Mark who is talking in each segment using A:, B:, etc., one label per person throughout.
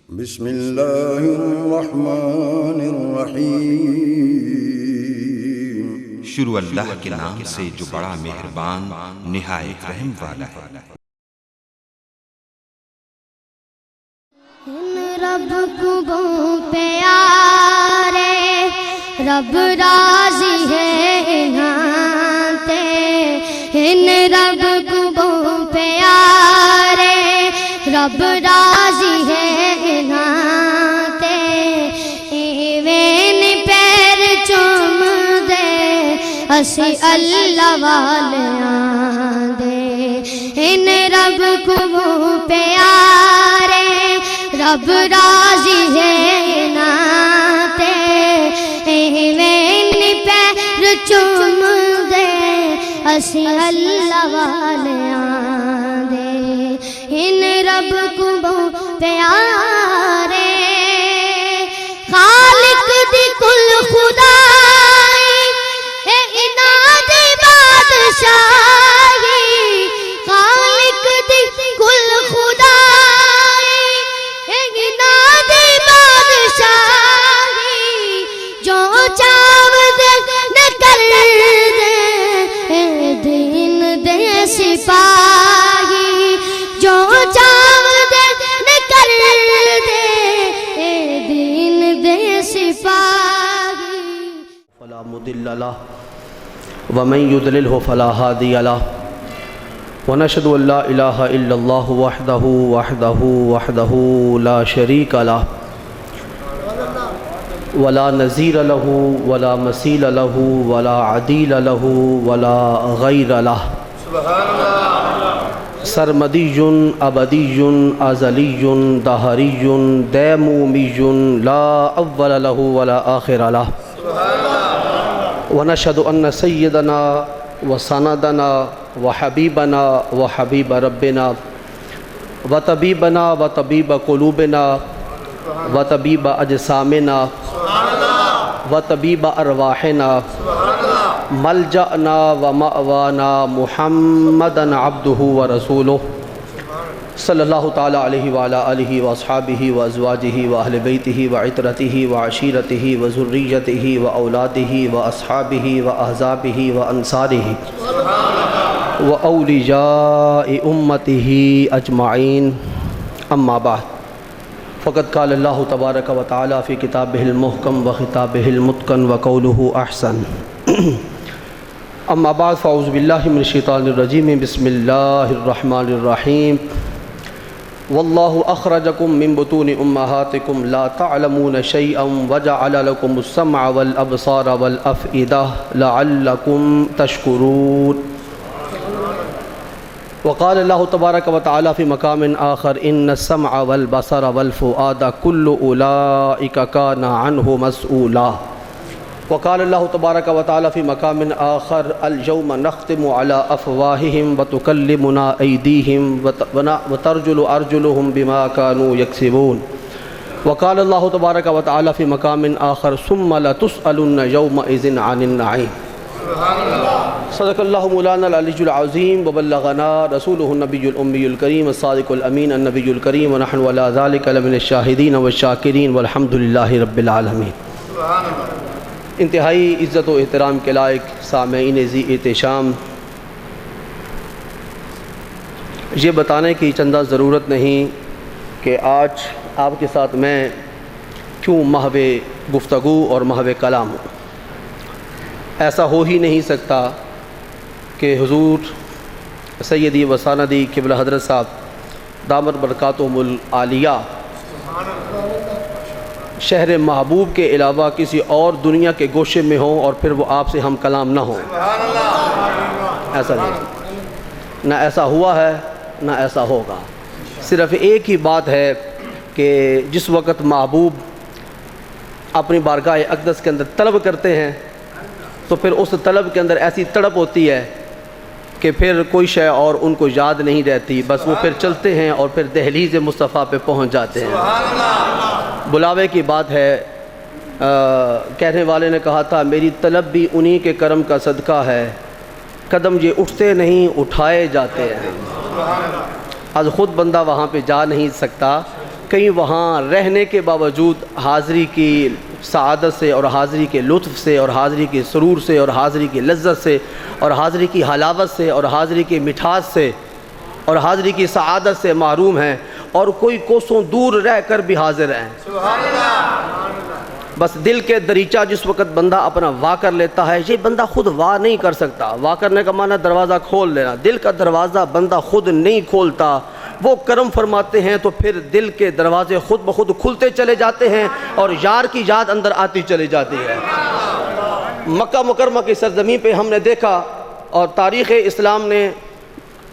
A: بسم اللہ الرحمن الرحیم۔
B: شروع اللہ کے نام سے جو بڑا مہربان نہایت رحم والا ہے۔
C: رب کو پیارے رب راضی ہے نہاتے، ان رب کو پیارے رب راضی ہے نہاتے، ایوین پیر چوم دے اسی اللہ والیاں دے، ان رب کو پیارے رب راضی ہے ناتے، ایوین پیر چوم دے اسی اللہ والیاں دے، ان رب کو پیارے خالق دی کل خدائی اے اناد بادشاہی، خالق دی کل خدائی اے اناد بادشاہی، جو چاو دے کر دے اے دین دے سپاہی، جو چاو دے کر دے اے دین دے سپاہی۔
D: فلا مضل له ومن يضلله فلا هادي له، ونشهد ان لا اله الا الله وحده لا شريك له ولا نظير له ولا مثيل له ولا عديل له ولا غير له، سرمدی ابدی ازلی دہری دیمومی لا اول له ولا آخر له، ونشهد ان سیدنا وسندنا وحبیبنا وحبیب ربنا وطبیبنا وطبیب قلوبنا وطبیب اجسامنا وطبیب ارواحنا ملجأنا ومأوانا محمدا عبده ورسوله صلی اللہ تعالی علیہ وعلا آلہ واصحابہ وازواجہ واہل بیتہ وعطرتہ وعشیرتہ وذریتہ واولادہ واصحابہ واحزابہ وانصارہ واولیاء امتہ اجمعین، اما بعد، فقد قال اللہ تبارک و تعالی فی کتابہ المحکم وخطابہ المتقن وقولہ احسن۔ اما بعد فاعوذ باللہ من الشیطان الرجیم، بسم اللہ الرحمن الرحیم۔ واللہ اخرجکم من بطون امہاتکم لا تعلمون شیئا وجعل لکم السمع والابصار والافئدہ لعلکم تشکرون۔ وقال اللہ تبارک و تعالی فی مقام آخر ان السمع والبصر والفؤاد کل اولئک کان عنہ مسئولا۔ وقال اللہ تبارک و تعالی فی مقام آخر اليوم نختم على افواہہم وتکلمنا ایدیہم وترجل ارجلہم بما كانوا یکسبون۔ وقال اللہ تبارک و تعالی فی مقام آخر ثم لتسألن یومئذ عن النعیم۔ صدق اللہ مولانا العلی العظیم وبلغنا رسولہ النبی الامی الکریم الصادق الامین النبی الکریم ونحن علی ذلک لمن الشاہدین والشاکرین والحمد للہ رب العالمین۔ انتہائی عزت و احترام کے لائق سامعین ذی احتشام، یہ بتانے کی چندہ ضرورت نہیں کہ آج آپ کے ساتھ میں کیوں محو گفتگو اور محو کلام ہوں۔ ایسا ہو ہی نہیں سکتا کہ حضور سیدی و سندی قبلہ حضرت صاحب دامت برکاتہم العالیہ شہر محبوب کے علاوہ کسی اور دنیا کے گوشے میں ہوں اور پھر وہ آپ سے ہم کلام نہ ہوں۔ ایسا نہیں، نہ ایسا ہوا ہے نہ ایسا ہوگا۔ صرف ایک ہی بات ہے کہ جس وقت محبوب اپنی بارگاہ اقدس کے اندر طلب کرتے ہیں تو پھر اس طلب کے اندر ایسی تڑپ ہوتی ہے کہ پھر کوئی شے اور ان کو یاد نہیں رہتی، بس وہ پھر چلتے ہیں اور پھر دہلیز مصطفیٰ پہ پہنچ جاتے ہیں۔ بلاوے کی بات ہے، کہنے والے نے کہا تھا میری طلب بھی انہی کے کرم کا صدقہ ہے، قدم یہ اٹھتے نہیں اٹھائے جاتے ہیں۔ آج خود بندہ وہاں پہ جا نہیں سکتا، کہیں وہاں رہنے کے باوجود حاضری کی سعادت سے اور حاضری کے لطف سے اور حاضری کے سرور سے اور حاضری کی لذت سے اور حاضری کی حلاوت سے اور حاضری کی مٹھاس سے اور حاضری کی سعادت سے محروم ہیں، اور کوئی کوسوں دور رہ کر بھی حاضر ہیں۔ بس دل کے دریچہ جس وقت بندہ اپنا وا کر لیتا ہے، یہ بندہ خود وا نہیں کر سکتا۔ وا کرنے کا معنی دروازہ کھول لینا، دل کا دروازہ بندہ خود نہیں کھولتا، وہ کرم فرماتے ہیں تو پھر دل کے دروازے خود بخود کھلتے چلے جاتے ہیں اور یار کی یاد اندر آتی چلی جاتی ہے۔ مکہ مکرمہ کی سرزمین پہ ہم نے دیکھا، اور تاریخ اسلام نے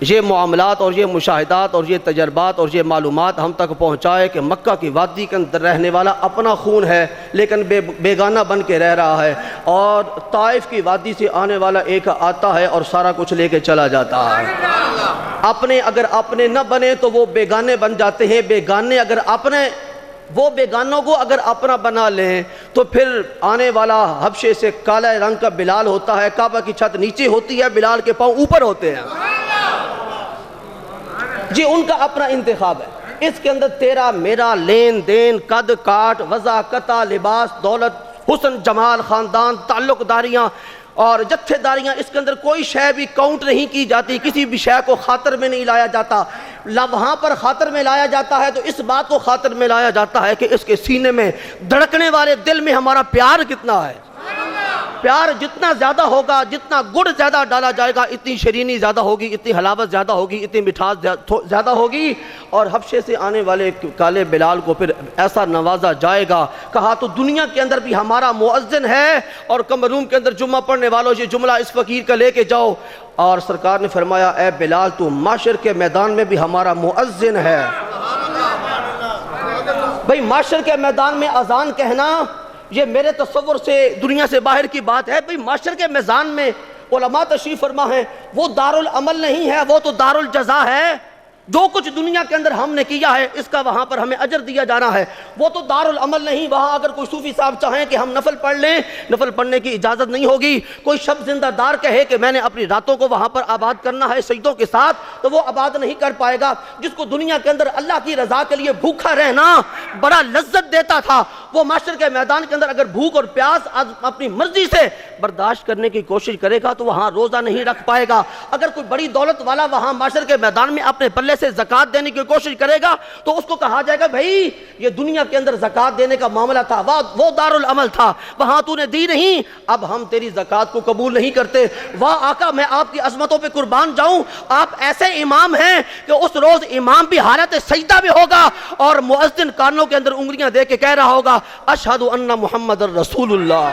D: یہ معاملات اور یہ مشاہدات اور یہ تجربات اور یہ معلومات ہم تک پہنچائے کہ مکہ کی وادی کے اندر رہنے والا اپنا خون ہے لیکن بیگانہ بن کے رہ رہا ہے، اور طائف کی وادی سے آنے والا ایک آتا ہے اور سارا کچھ لے کے چلا جاتا ہے۔ اپنے اگر اپنے نہ بنے تو وہ بیگانے بن جاتے ہیں، بیگانے اگر اپنے وہ بیگانوں کو اگر اپنا بنا لیں تو پھر آنے والا حبشے سے کالے رنگ کا بلال ہوتا ہے، کعبہ کی چھت نیچے ہوتی ہے، بلال کے پاؤں اوپر ہوتے ہیں۔ جی ان کا اپنا انتخاب ہے، اس کے اندر تیرا میرا لین دین، قد کاٹ، وضع قطع، لباس، دولت، حسن، جمال، خاندان، تعلق داریاں اور جتھے داریاں، اس کے اندر کوئی شے بھی کاؤنٹ نہیں کی جاتی، کسی بھی شے کو خاطر میں نہیں لایا جاتا۔ وہاں پر خاطر میں لایا جاتا ہے تو اس بات کو خاطر میں لایا جاتا ہے کہ اس کے سینے میں دھڑکنے والے دل میں ہمارا پیار کتنا ہے۔ پیار جتنا زیادہ ہوگا، جتنا گڑ زیادہ ڈالا جائے گا، اتنی شیرینی زیادہ ہوگی، اتنی حلاوت زیادہ ہوگی، اتنی مٹھاس زیادہ ہوگی۔ اور حبشے سے آنے والے کالے بلال کو پھر ایسا نوازا جائے گا، کہا تو دنیا کے اندر بھی ہمارا مؤذن ہے، اور کمروم کے اندر جمعہ پڑھنے والوں یہ جملہ اس فقیر کا لے کے جاؤ۔ اور سرکار نے فرمایا اے بلال تو معاشر کے میدان میں بھی ہمارا مؤذن ہے۔ بھئی معاشر کے میدان میں اذان کہنا یہ میرے تصور سے دنیا سے باہر کی بات ہے۔ بھئی معاشر کے میدان میں علماء تشریف فرما ہیں، وہ دارالعمل نہیں ہے، وہ تو دارالجزا ہے۔ جو کچھ دنیا کے اندر ہم نے کیا ہے اس کا وہاں پر ہمیں اجر دیا جانا ہے، وہ تو دارالعمل نہیں۔ وہاں اگر کوئی صوفی صاحب چاہیں کہ ہم نفل پڑھ لیں، نفل پڑھنے کی اجازت نہیں ہوگی۔ کوئی شب زندہ دار کہے کہ میں نے اپنی راتوں کو وہاں پر آباد کرنا ہے سجدوں کے ساتھ، تو وہ آباد نہیں کر پائے گا۔ جس کو دنیا کے اندر اللہ کی رضا کے لیے بھوکا رہنا بڑا لذت دیتا تھا، وہ معاشر کے میدان کے اندر اگر بھوک اور پیاس اپنی مرضی سے برداشت کرنے کی کوشش کرے گا تو وہاں روزہ نہیں رکھ پائے گا۔ اگر کوئی بڑی دولت والا وہاں معاشر کے میدان میں اپنے پلے سے زکوٰۃ دینے کی کوشش کرے گا تو اس کو کہا جائے گا بھائی یہ دنیا کے اندر زکوٰۃ دینے کا معاملہ تھا، وہ دارالعمل تھا، وہاں تو نے دی نہیں، اب ہم تیری زکوٰۃ کو قبول نہیں کرتے۔ واہ آقا میں آپ کی عظمتوں پہ قربان جاؤں، آپ ایسے امام ہیں کہ اس روز امام بھی حالت سجدہ میں ہوگا اور مؤذن کانوں کے اندر انگلیاں دے کے کہہ رہا ہوگا اشہد ان محمد الرسول اللہ۔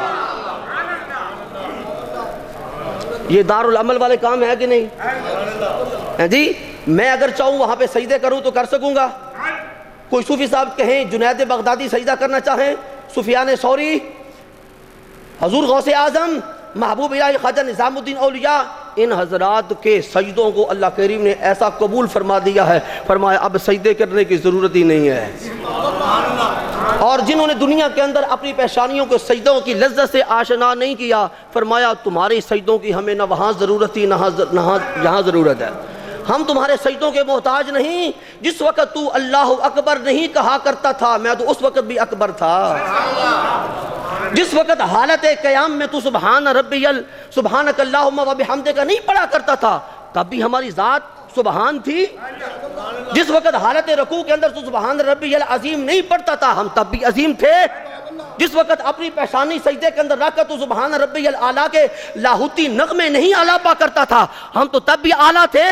D: یہ دارالعمل والے کام ہے کہ نہیں؟ جی میں اگر چاہوں وہاں پہ سجدے کروں تو کر سکوں گا؟ کوئی صوفی صاحب کہیں جنید بغدادی سجدہ کرنا چاہیں، سفیان ثوری، حضور غوث اعظم، محبوب الہی خواجہ نظام الدین اولیاء، ان حضرات کے سجدوں کو اللہ کریم نے ایسا قبول فرما دیا ہے، فرمایا اب سجدے کرنے کی ضرورت ہی نہیں ہے۔ اور جنہوں نے دنیا کے اندر اپنی پیشانیوں کو سجدوں کی لذت سے آشنا نہیں کیا، فرمایا تمہاری سجدوں کی ہمیں نہ وہاں ضرورت تھی نہ یہاں ضرورت ہے۔ ہم تمہارے سجدوں کے محتاج نہیں۔ جس وقت تو اللہ اکبر نہیں کہا کرتا تھا میں تو اس وقت بھی اکبر تھا۔ جس وقت حالت قیام میں تو سبحانک اللہم و بحمدک نہیں پڑھا کرتا تھا تب بھی ہماری ذات سبحان تھی۔ جس وقت حالت رکوع کے اندر تو سبحان ربی العظیم نہیں پڑھتا تھا ہم تب بھی عظیم تھے۔ جس وقت اپنی پیشانی سجدے کے اندر رکھ کر تو سبحان ربی الاعلیٰ کے لاہوتی نغمے نہیں اعلیٰ پا کرتا تھا ہم تو تب بھی اعلیٰ تھے۔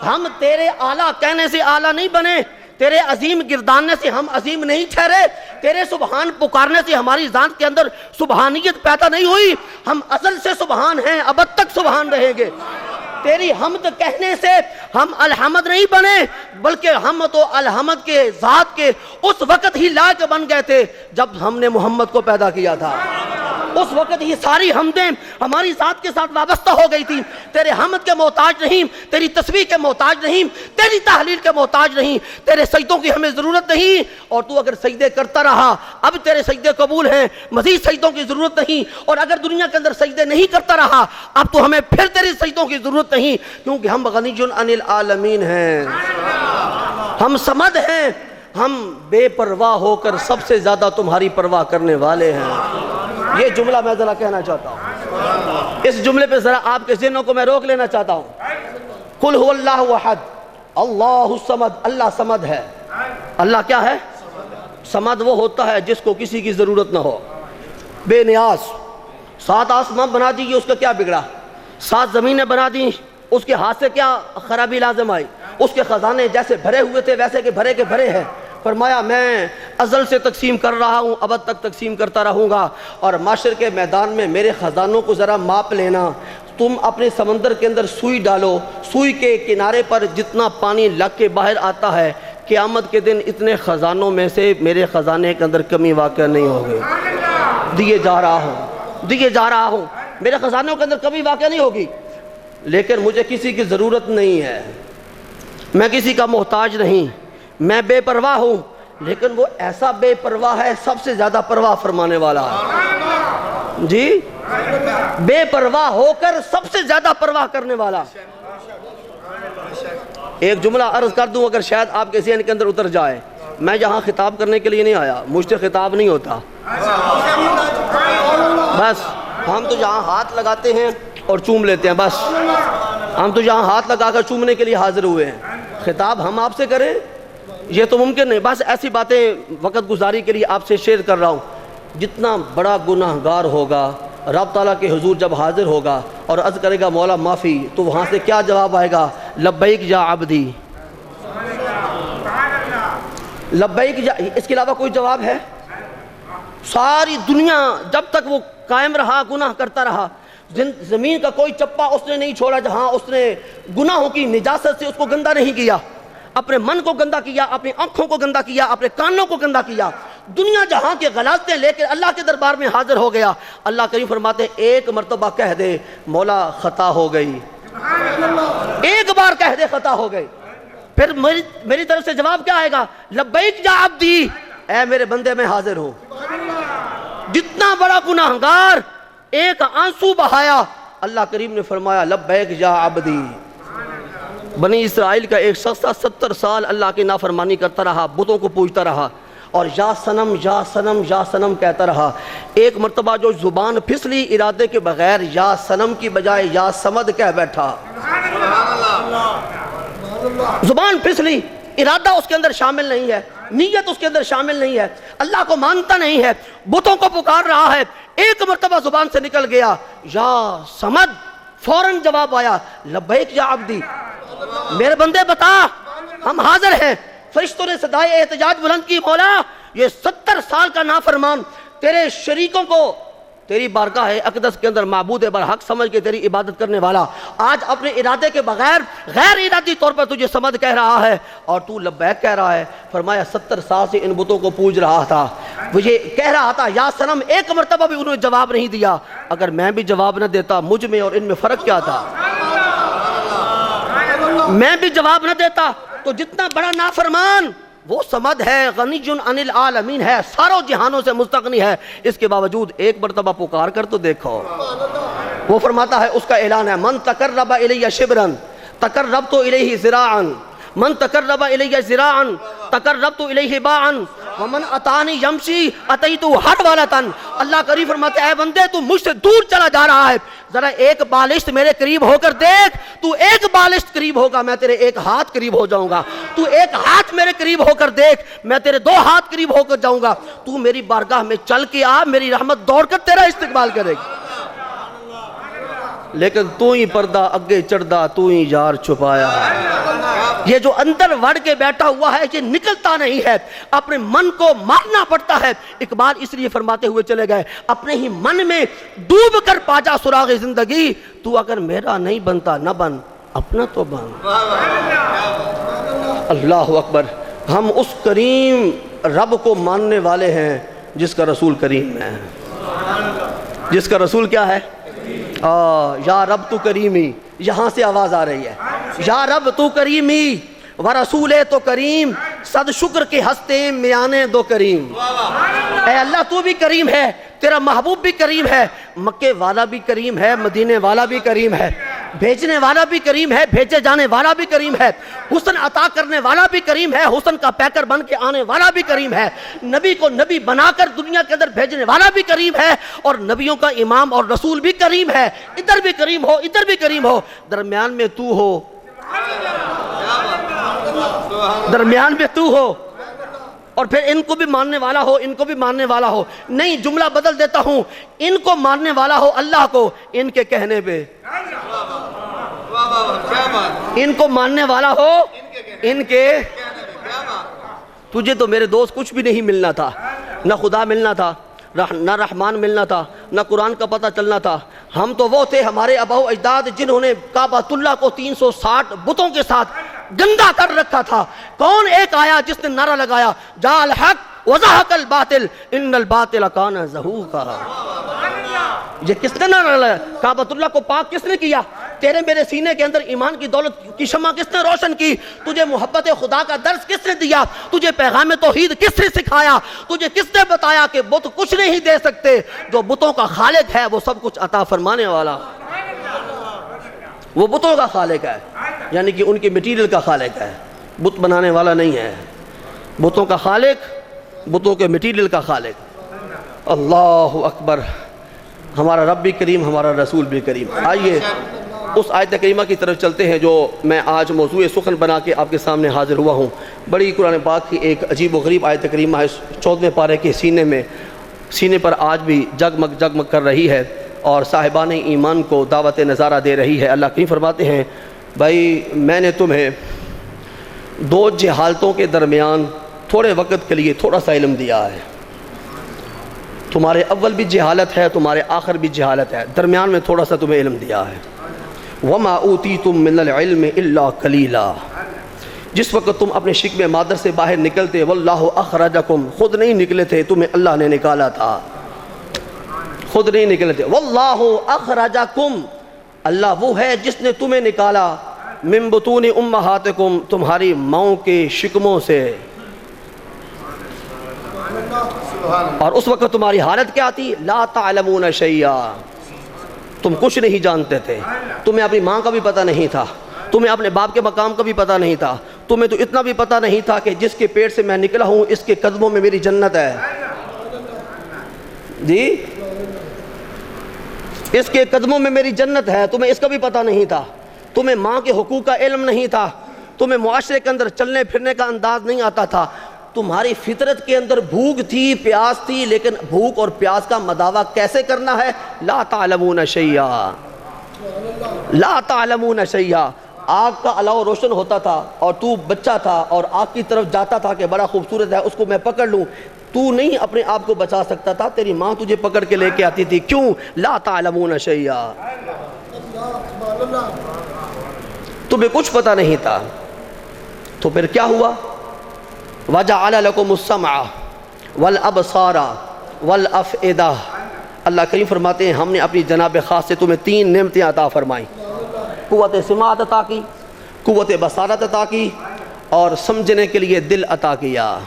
D: ہم تیرے اعلیٰ کہنے سے اعلیٰ نہیں بنے، تیرے عظیم گرداننے سے ہم عظیم نہیں ٹھہرے، تیرے سبحان پکارنے سے ہماری ذات کے اندر سبحانیت پیدا نہیں ہوئی۔ ہم اصل سے سبحان ہیں، ابد تک سبحان رہیں گے۔ تیری حمد کہنے سے ہم الحمد نہیں بنے بلکہ ہم تو الحمد کے ذات کے اس وقت ہی لائق بن گئے تھے جب ہم نے محمد کو پیدا کیا تھا۔ اس وقت ہی ساری حمدیں ہماری ذات کے ساتھ وابستہ ہو گئی تھی۔ تیرے حمد کے محتاج نہیں، تیری تسبیح کے محتاج نہیں، تیری تحلیل کے محتاج نہیں، تیرے سجدوں کی ہمیں ضرورت نہیں۔ اور تو اگر سجدے کرتا رہا اب تیرے سجدے قبول ہیں، مزید سجدوں کی ضرورت نہیں۔ اور اگر دنیا کے اندر سجدے نہیں کرتا رہا اب تو ہمیں پھر تیری سجدوں کی ضرورت نہیں، کیونکہ ہم غنی عن العالمین ہیں، ہم صمد ہیں، ہم بے پرواہ ہو کر سب سے زیادہ تمہاری پرواہ کرنے والے ہیں۔ یہ جملہ میں ذرا کہنا چاہتا ہوں، اس جملے پہ ذرا آپ کے ذہنوں کو میں روک لینا چاہتا ہوں۔ قل هو اللہ احد اللہ الصمد، اللہ صمد ہے۔ اللہ کیا ہے؟ صمد وہ ہوتا ہے جس کو کسی کی ضرورت نہ ہو، بے نیاز۔ 7 آسمان بنا دیے، اس کا کیا بگڑا؟ 7 زمینیں بنا دی، اس کے ہاتھ سے کیا خرابی لازم آئی؟ اس کے خزانے جیسے بھرے ہوئے تھے ویسے کے بھرے ہیں۔ فرمایا میں ازل سے تقسیم کر رہا ہوں، ابد تک تقسیم کرتا رہوں گا، اور معاشر کے میدان میں میرے خزانوں کو ذرا ماپ لینا۔ تم اپنے سمندر کے اندر سوئی ڈالو، سوئی کے کنارے پر جتنا پانی لگ کے باہر آتا ہے، قیامت کے دن اتنے خزانوں میں سے میرے خزانے کے اندر کمی واقع نہیں ہوگی۔ دیے جا رہا ہوں، میرے خزانوں کے اندر کمی واقع نہیں ہوگی، لیکن مجھے کسی کی ضرورت نہیں ہے، میں کسی کا محتاج نہیں، میں بے پرواہ ہوں، لیکن وہ ایسا بے پرواہ ہے سب سے زیادہ پرواہ فرمانے والا ہے۔ جی، بے پرواہ ہو کر سب سے زیادہ پرواہ کرنے والا۔ ایک جملہ عرض کر دوں، اگر شاید آپ کے ذہن کے اندر اتر جائے، میں یہاں خطاب کرنے کے لیے نہیں آیا، مجھ سے خطاب نہیں ہوتا، بس ہم تو جہاں ہاتھ لگاتے ہیں اور چوم لیتے ہیں، بس ہم تو جہاں ہاتھ لگا کر چومنے کے لیے حاضر ہوئے ہیں، خطاب ہم آپ سے کریں یہ تو ممکن نہیں۔ بس ایسی باتیں وقت گزاری کے لیے آپ سے شیئر کر رہا ہوں۔ جتنا بڑا گناہ گار ہوگا، رب تعالیٰ کے حضور جب حاضر ہوگا اور عرض کرے گا مولا معافی، تو وہاں سے کیا جواب آئے گا؟ لبیک یا عبدی، لبیک یا، اس کے علاوہ کوئی جواب ہے؟ ساری دنیا جب تک وہ قائم رہا گناہ کرتا رہا، زمین کا کوئی چپا اس نے نہیں چھوڑا جہاں اس نے گناہوں کی نجاست سے اس کو گندہ نہیں کیا، اپنے من کو گندہ کیا، اپنی آنکھوں کو گندہ کیا، اپنے کانوں کو گندہ کیا، دنیا جہاں کے غلاظتیں لے کے اللہ کے دربار میں حاضر ہو گیا۔ اللہ کریم فرماتے ہیں ایک مرتبہ کہہ دے مولا خطا ہو گئی، ایک بار کہہ دے خطا ہو گئی، پھر میری طرف سے جواب کیا آئے گا؟ لبیک یا عبدی، اے میرے بندے میں حاضر ہوں۔ جتنا بڑا گناہگار ایک آنسو بہایا، اللہ کریم نے فرمایا لبیک یا عبدی۔ بنی اسرائیل کا ایک شخص 70 سال اللہ کی نافرمانی کرتا رہا، بتوں کو پوجتا رہا اور یا سنم یا سنم یا سنم کہتا رہا۔ ایک مرتبہ جو زبان پھسلی، ارادے کے بغیر یا سنم کی بجائے یا سمد کہہ بیٹھا۔ زبان پھسلی، ارادہ اس کے اندر شامل نہیں ہے، نیت اس کے اندر شامل نہیں ہے، اللہ کو مانتا نہیں ہے، بتوں کو پکار رہا ہے۔ ایک مرتبہ زبان سے نکل گیا یا سمد، فوراً جواب آیا لبیک یا عبدی، میرے بندے بتا ہم حاضر ہیں۔ فرشتوں نے صدائے احتجاج بلند کی، مولا یہ 70 سال کا نافرمان تیرے شریکوں کو تیری بارگاہ اقدس کے اندر معبود برحق سمجھ کے تیری عبادت کرنے والا، آج اپنے ارادے کے بغیر غیر ارادی طور پر تجھے سمد کہہ رہا ہے اور تو لبیک کہہ رہا ہے۔ فرمایا 70 سال سے ان بتوں کو پوج رہا تھا، مجھے کہہ رہا تھا یا سنم، ایک مرتبہ بھی انہوں نے جواب نہیں دیا، اگر میں بھی جواب نہ دیتا مجھ میں اور ان میں فرق کیا تھا؟ میں بھی جواب نہ دیتا تو جتنا بڑا نافرمان وہ سمد ہے، غنی عن العالمین ہے، ساروں جہانوں سے مستغنی ہے، اس کے باوجود ایک مرتبہ پکار کر تو دیکھو۔ وہ فرماتا ہے، اس کا اعلان ہے من تقرب الی شبرا تقربت الیہ ذراعا، من تقرب الی ذراعا تقربت الیہ باعا، ومن اتانی یمشی اتیتو ہرولۃ۔ اللہ کریم فرماتے ہیں اے بندے تو مجھ سے دور چلا جا رہا ہے، ذرا ایک بالشت میرے قریب ہو کر دیکھ، تو ایک بالشت قریب ہوگا میں تیرے ایک ہاتھ قریب ہو جاؤں گا، تو ایک ہاتھ میرے قریب ہو کر دیکھ میں تیرے 2 ہاتھ قریب ہو کر جاؤں گا، تو میری بارگاہ میں چل کے آ، میری رحمت دوڑ کر تیرا استقبال کرے گی، لیکن تو ہی پردہ اگے چڑھدا، تو ہی یار چھپایا۔ یہ جو اندر وڑ کے بیٹھا ہوا ہے یہ نکلتا نہیں ہے، اپنے من کو مارنا پڑتا ہے۔ اقبال اس لیے فرماتے ہوئے چلے گئے اپنے ہی من میں ڈوب کر پا جا سراغ زندگی، تو اگر میرا نہیں بنتا نہ بن، اپنا تو بن۔ اللہ اکبر۔ ہم اس کریم رب کو ماننے والے ہیں جس کا رسول کریم ہے، جس کا رسول کیا ہے؟ یا رب تو کریمی، یہاں سے آواز آ رہی ہے، یا رب تو کریمی ورسول تو کریم، صد شکر کے ہستے میانے دو کریم۔ اے اللہ تو بھی کریم ہے، تیرا محبوب بھی کریم ہے، مکے والا بھی کریم ہے، مدینے والا بھی کریم ہے، بھیجنے والا بھی کریم ہے، بھیجے جانے والا بھی کریم ہے، حسن عطا کرنے والا بھی کریم ہے، حسن کا پیکر بن کے آنے والا بھی کریم ہے، نبی کو نبی بنا کر دنیا کے اندر بھیجنے والا بھی کریم ہے، اور نبیوں کا امام اور رسول بھی کریم ہے۔ ادھر بھی کریم ہو، ادھر بھی کریم ہو، درمیان میں تو ہو، درمیان میں تو ہو، اور پھر ان کو بھی ماننے والا ہو، ان کو بھی ماننے والا ہو۔ نہیں، جملہ بدل دیتا ہوں، ان کو ماننے والا ہو اللہ کو ان کے کہنے پہ، ان کو ماننے والا ہو ان کے۔ تجھے تو میرے دوست کچھ بھی نہیں ملنا تھا، نہ خدا ملنا تھا، نہ رحمان ملنا تھا، نہ قرآن کا پتہ چلنا تھا۔ ہم تو وہ تھے، ہمارے آباء و اجداد جنہوں نے کعبۃ اللہ کو 360 بتوں کے ساتھ گندا کر رکھا تھا۔ کون ایک آیا جس نے نعرہ لگایا جاء الحق وزہق الباطل ان الباطل کان زہوقا؟ یہ کس نے نعرہ لگایا؟ کعبۃ اللہ کو پاک کس نے کیا؟ تیرے میرے سینے کے اندر ایمان کی دولت کی شمع کس نے روشن کی؟ تجھے محبت خدا کا درس کس نے دیا؟ تجھے پیغام توحید کس نے سکھایا؟ تجھے کس نے بتایا کہ بت کچھ نہیں دے سکتے؟ جو بتوں کا خالق ہے وہ سب کچھ عطا فرمانے والا، وہ بتوں کا خالق ہے، یعنی کہ ان کی مٹیریل کا خالق ہے، بت بنانے والا نہیں ہے۔ بتوں کا خالق، بتوں کے مٹیریل کا خالق۔ اللہ اکبر، ہمارا رب بھی کریم، ہمارا رسول بھی کریم۔ آئیے اس آیت کریمہ کی طرف چلتے ہیں جو میں آج موضوع سخن بنا کے آپ کے سامنے حاضر ہوا ہوں۔ بڑی قرآن پاک کی ایک عجیب و غریب آیت کریمہ ہے، 14ویں پارے کے سینے پر آج بھی جگمگ جگمگ کر رہی ہے اور صاحبان ایمان کو دعوت نظارہ دے رہی ہے۔ اللہ کریم فرماتے ہیں، بھائی میں نے تمہیں دو جہالتوں کے درمیان تھوڑے وقت کے لیے تھوڑا سا علم دیا ہے۔ تمہارے اول بھی جہالت ہے، تمہارے آخر بھی جہالت ہے، درمیان میں تھوڑا سا تمہیں علم دیا ہے۔ وَمَا أُوتِيتُم مِّنَ الْعِلْمِ إِلَّا قَلِيلًا، جس وقت تم اپنے شکم مادر سے باہر نکلتے، وَاللَّهُ أَخْرَجَكُمْ، خود نہیں نکلے تھے، تمہیں اللہ نے نکالا تھا، خود نہیں نکلے تھے۔ وَاللَّهُ أَخْرَجَكُمْ، اللہ وہ ہے جس نے تمہیں نکالا، مِن بُطُونِ أُمَّهَاتِكُمْ، تمہاری ماؤں کے شکموں سے۔ اور اس وقت تمہاری حالت کیا تھی؟ لا تعلمون شیئا، تم کچھ نہیں جانتے تھے، تمہیں اپنی ماں کا بھی پتہ نہیں تھا، تمہیں اپنے باپ کے مقام کا بھی پتہ نہیں تھا، تمہیں تو اتنا بھی پتہ نہیں تھا کہ جس کے پیٹ سے میں نکلا ہوں اس کے قدموں میں میری جنت ہے۔ جی، اس کے قدموں میں میری جنت ہے، تمہیں اس کا بھی پتہ نہیں تھا، تمہیں ماں کے حقوق کا علم نہیں تھا، تمہیں معاشرے کے اندر چلنے پھرنے کا انداز نہیں آتا تھا، تمہاری فطرت کے اندر بھوک تھی، پیاس تھی، لیکن بھوک اور پیاس کا مداوع کیسے کرنا ہے؟ لا تعلمون شیئا، لا تعلمون شیئا۔ آگ کا الاؤ روشن ہوتا تھا اور تو بچہ تھا اور آگ کی طرف جاتا تھا کہ بڑا خوبصورت ہے، اس کو میں پکڑ لوں، تو نہیں اپنے آپ کو بچا سکتا تھا، تیری ماں تجھے پکڑ کے لے کے آتی تھی۔ کیوں؟ لا تعلمون شیئا، تمہیں کچھ پتہ نہیں تھا۔ تو پھر کیا ہوا؟ وَجَعَلَ لَكُمُ السَّمْعَ وَالْأَبْصَارَ وَالْأَفْئِدَةَ، اللہ کریم فرماتے ہیں ہم نے اپنی جناب خاص سے تمہیں 3 نعمتیں عطا فرمائیں، قوت سماعت عطا کی، قوت بصارت عطا کی، اور سمجھنے کے لیے دل عطا کیا۔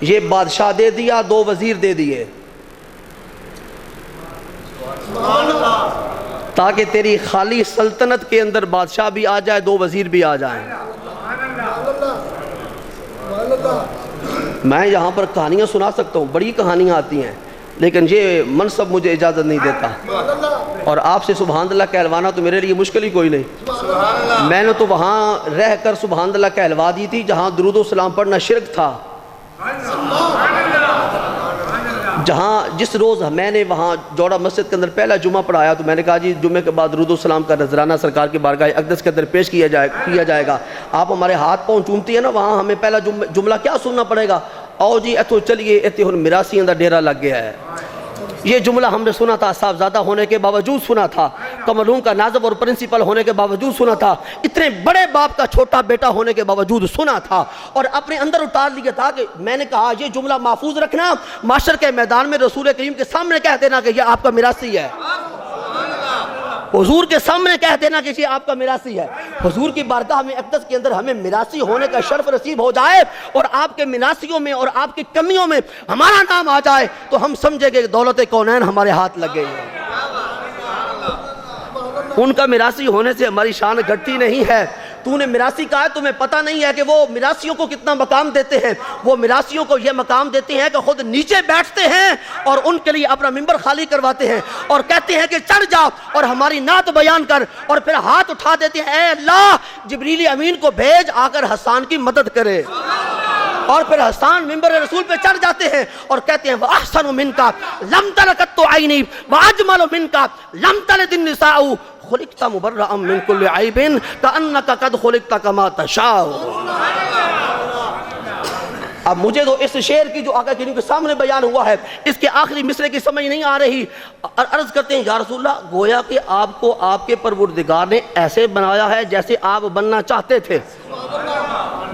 D: یہ بادشاہ دے دیا، 2 وزیر دے دیے، تاکہ تیری خالی سلطنت کے اندر بادشاہ بھی آ جائے، 2 وزیر بھی آ جائیں۔ میں یہاں پر کہانیاں سنا سکتا ہوں، بڑی کہانیاں آتی ہیں، لیکن یہ منصب مجھے اجازت نہیں دیتا، اور آپ سے سبحان اللہ کہلوانا تو میرے لیے مشکل ہی کوئی نہیں۔ میں نے تو وہاں رہ کر سبحان اللہ کہلوا دی تھی جہاں درود و سلام پڑھنا شرک تھا، جہاں جس روز میں نے وہاں جوڑا مسجد کے اندر پہلا جمعہ پڑھایا تو میں نے کہا جی جمعے کے بعد درود و سلام کا نذرانہ سرکار کی بارگاہ اقدس کے اندر پیش کیا جائے گا، آپ ہمارے ہاتھ پاؤں چومتی ہیں نا، وہاں ہمیں پہلا جملہ کیا سننا پڑے گا؟ آؤ جی اتو چلیے اتنے ہن میراثیاں دا ڈیرا لگ گیا ہے۔ یہ جملہ ہم نے سنا تھا، صاحبزادہ ہونے کے باوجود سنا تھا، کمرون کا ناظم اور پرنسپل ہونے کے باوجود سنا تھا، اتنے بڑے باپ کا چھوٹا بیٹا ہونے کے باوجود سنا تھا، اور اپنے اندر اتار لیا تھا کہ میں نے کہا یہ جملہ محفوظ رکھنا، معاشر کے میدان میں رسول کریم کے سامنے کہہ دینا کہ یہ آپ کا میراثی ہے، حضور کے سامنے کہہ دینا کہ یہ آپ کا میراثی ہے، حضور کی بارگاہ میں اقدس کے اندر ہمیں میراثی ہونے کا شرف نصیب ہو جائے اور آپ کے میراثیوں میں اور آپ کی کمیوں میں ہمارا نام آ جائے تو ہم سمجھیں گے کہ دولت کونین ہمارے ہاتھ لگ گئی ہے۔ ان کا میراثی ہونے سے ہماری شان گھٹتی نہیں ہے. تو نے میراثی کہا ہے, تمہیں پتہ نہیں ہے کہ وہ میراثیوں کو کتنا مقام دیتے ہیں. وہ میراثیوں کو یہ مقام دیتے ہیں کہ خود نیچے بیٹھتے ہیں اور ان کے لیے اپنا منبر خالی کرواتے ہیں اور کہتے ہیں کہ چڑھ جا اور ہماری نعت بیان کر, اور پھر ہاتھ اٹھا دیتے ہیں, اے اللہ جبریل امین کو بھیج آ کر حسان کی مدد کرے. اور پھر حسان منبر رسول پہ چڑھ جاتے ہیں اور کہتے ہیں وَأَحْسَنُ مِنْكَ لَمْ تَلَ قَطُّ عَيْنِي وَأَجْمَلُ مِنْكَ لَمْ تَلِدِ النِّسَاءُ خُلِقْتَ مُبَرَّأً مِنْ كُلِّ عَيْبٍ كَأَنَّكَ قَدْ خُلِقْتَ كَمَا تَشَاءُ. اب مجھے تو اس شعر کی جو آقا کریم کے سامنے بیان ہوا ہے اس کے آخری مصرے کی سمجھ نہیں آ رہی. عرض کرتے ہیں یا رسول اللہ, گویا کہ آپ کو آپ کے پروردگار نے ایسے بنایا ہے جیسے آپ بننا چاہتے تھے.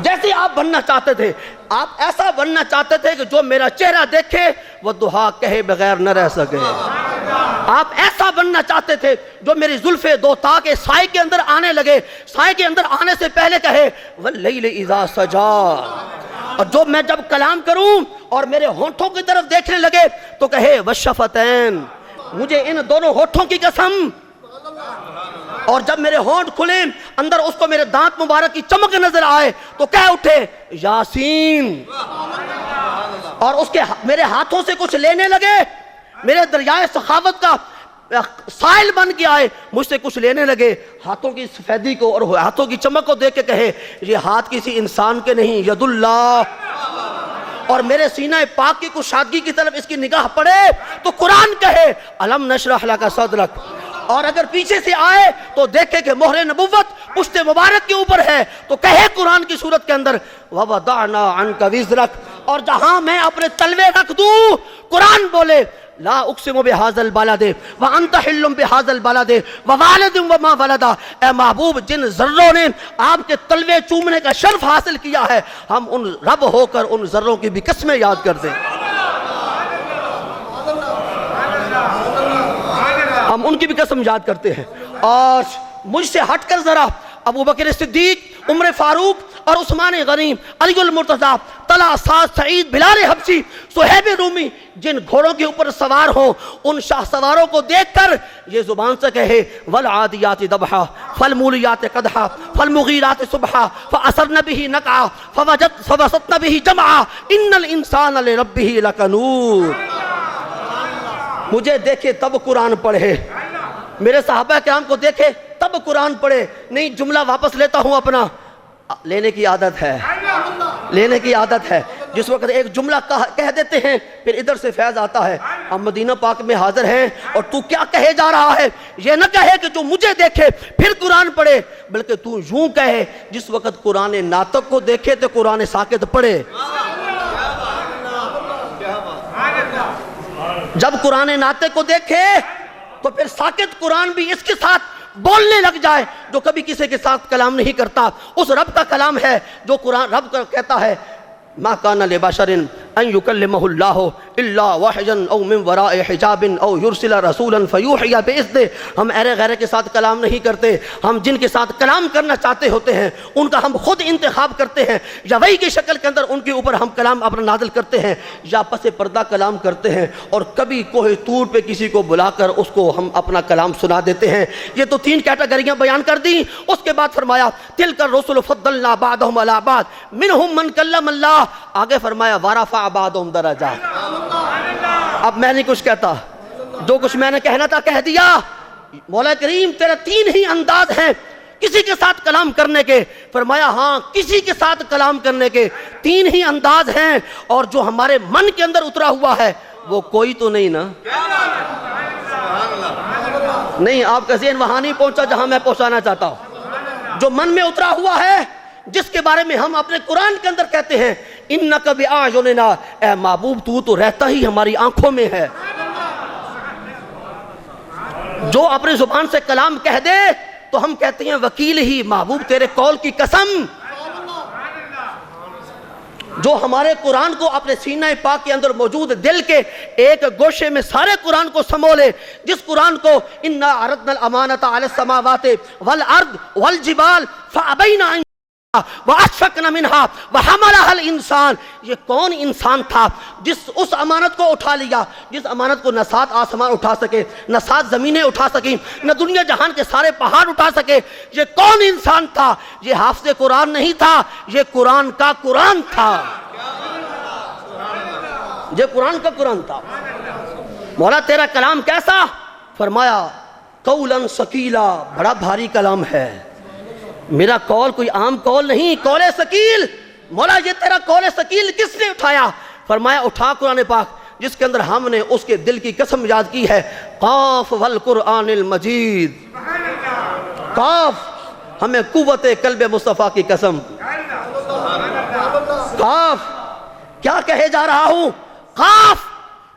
D: جیسے آپ بننا چاہتے تھے, آپ ایسا بننا چاہتے تھے کہ جو میرا چہرہ دیکھے وہ دعا کہے بغیر نہ رہ سکے. آپ ایسا بننا چاہتے تھے جو میری زلف دوتا کے سائے کے اندر آنے لگے, سائے کے اندر آنے سے پہلے کہے واللیل اذا سجا. اور جو میں جب کلام کروں اور میرے ہونٹوں کی طرف دیکھنے لگے تو کہے والشفتین, مجھے ان دونوں ہونٹوں کی قسم. اور جب میرے ہونٹ کھلے اندر اس کو میرے دانت مبارک کی چمک نظر آئے تو کہہ اٹھے یاسین. اور اس کے میرے ہاتھوں سے کچھ لینے لگے, میرے دریائے سخاوت کا سائل بن کے آئے, مجھ سے کچھ لینے لگے, ہاتھوں کی سفیدی کو اور ہاتھوں کی چمک کو دیکھ کے کہے یہ ہاتھ کسی انسان کے نہیں, ید اللہ. اور میرے سینہ پاک کی کشادگی کی طرف اس کی نگاہ پڑے تو قرآن کہے الم نشرح لک صدرک. اور اگر پیچھے سے آئے تو دیکھے کہ مہر نبوت پشت مبارک کے اوپر ہے تو کہے قرآن کی صورت کے اندر وَوَضَعْنَا عَنْكَ وِزْرَكَ. اور جہاں میں اپنے تلوے رکھ دوں قرآن بولے لا اقسم بهذا البلد وانت حل بهذا البلد ووالد وما ولد. اے محبوب جن ذروں نے آپ کے تلوے چومنے کا شرف حاصل کیا ہے, ہم ان رب ہو کر ان ذروں کی بھی قسمیں یاد کر دیں, ہم ان کی بھی قسم یاد کرتے ہیں. اور مجھ سے ہٹ کر ذرا ابو بکر صدیق, عمر فاروق اور عثمان غنی, علی المرتضیٰ, طلحہ, سعد, سعید, بلال حبشی, صہیب رومی جن گھوڑوں کے اوپر سوار ہوں ان شاہ سواروں کو دیکھ کر یہ زبان سے کہے والعادیات ضبحا فالمولیات قدحا فالمغیرات صبحا فأثرن به نقعا فوسطن به جمعا ان الانسان لربه لکنود. مجھے دیکھے تب قرآن پڑھے, میرے صحابہ کرام کو دیکھے تب قرآن پڑھے. نہیں جملہ واپس لیتا ہوں اپنا, لینے کی عادت ہے, لینے کی عادت ہے. جس وقت ایک جملہ کہہ دیتے ہیں پھر ادھر سے فیض آتا ہے. ہم مدینہ پاک میں حاضر ہیں اور تو کیا کہے جا رہا ہے, یہ نہ کہے کہ جو مجھے دیکھے پھر قرآن پڑھے, بلکہ تو یوں کہے جس وقت قرآن ناطق کو دیکھے تو قرآن ساکت پڑھے. جب قرآن ناطق کو دیکھے تو پھر ساکت قرآن بھی اس کے ساتھ بولنے لگ جائے جو کبھی کسی کے ساتھ کلام نہیں کرتا. اس رب کا کلام ہے جو قرآن رب کا کہتا ہے ما کان لبشر ان یکلمہ اللہ الا وحیا او من وراء حجاب او یرسل رسولا فیوحی باذنہ. ہم ایرے غیرے کے ساتھ کلام نہیں کرتے, ہم جن کے ساتھ کلام کرنا چاہتے ہوتے ہیں ان کا ہم خود انتخاب کرتے ہیں, یا وحی کی شکل کے اندر ان کے اوپر ہم کلام اپنا نازل کرتے ہیں, یا پس پردہ کلام کرتے ہیں, اور کبھی کوہ طور پہ کسی کو بلا کر اس کو ہم اپنا کلام سنا دیتے ہیں. یہ تو 3 کیٹیگریاں بیان کر دی. اس کے بعد فرمایا تلک الرسل فضلنا بعضهم على بعض منهم من کلم اللہ. آگے فرمایا ورفع بعضهم درجات. اب میں نہیں کچھ کہتا, جو کچھ میں نے کہنا تھا کہہ دیا. مولا کریم تیرے 3 ہی انداز ہیں کسی کے ساتھ کلام کرنے کے. فرمایا ہاں کسی کے ساتھ کلام کرنے کے 3 ہی انداز ہیں, اور جو ہمارے من کے اندر اترا ہوا ہے وہ کوئی تو نہیں نا. نہیں, آپ کا ذہن وہاں نہیں پہنچا جہاں میں پہنچانا چاہتا ہوں. جو من میں اترا ہوا ہے, جس کے بارے میں ہم اپنے قرآن کے اندر کہتے ہیں انک بأعیننا, اے محبوب تو رہتا ہی ہماری آنکھوں میں ہے. جو اپنی زبان سے کلام کہہ دے تو ہم کہتے ہیں وکیل ہی, محبوب تیرے قول کی قسم. جو ہمارے قرآن کو اپنے سینہ پاک کے اندر موجود دل کے ایک گوشے میں سارے قرآن کو سمولے, جس قرآن کو انا عرضنا الامانۃ علی السماوات والارض والجبال فابین ان وَأَشْفَقْنَ مِنْهَا وَحَمَلَهَا الْإِنسَانُ، یہ کون انسان تھا جس اس امانت کو اٹھا لیا، جس امانت کو نہ سات آسمان اٹھا سکے، نہ سات زمینیں اٹھا سکیں، نہ دنیا جہان کے سارے پہاڑ اٹھا سکے؟ یہ کون انسان تھا؟ یہ حافظ قرآن نہیں تھا، یہ قرآن کا قرآن تھا، یہ قرآن کا قرآن تھا۔ مولا تیرا کلام کیسا؟ فرمایا قولاً ثقیلا، بڑا بھاری کلام ہے، میرا قول کوئی عام قول نہیں، قول ثقیل۔ مولا یہ تیرا قول ثقیل کس نے اٹھایا؟ فرمایا اٹھا قرآن پاک جس کے اندر ہم نے اس کے دل کی قسم یاد کی ہے، قاف والقرآن المجید، قاف، ہمیں قوت قلب مصطفیٰ کی قسم، قاف، کیا کہے جا رہا ہوں؟ قاف،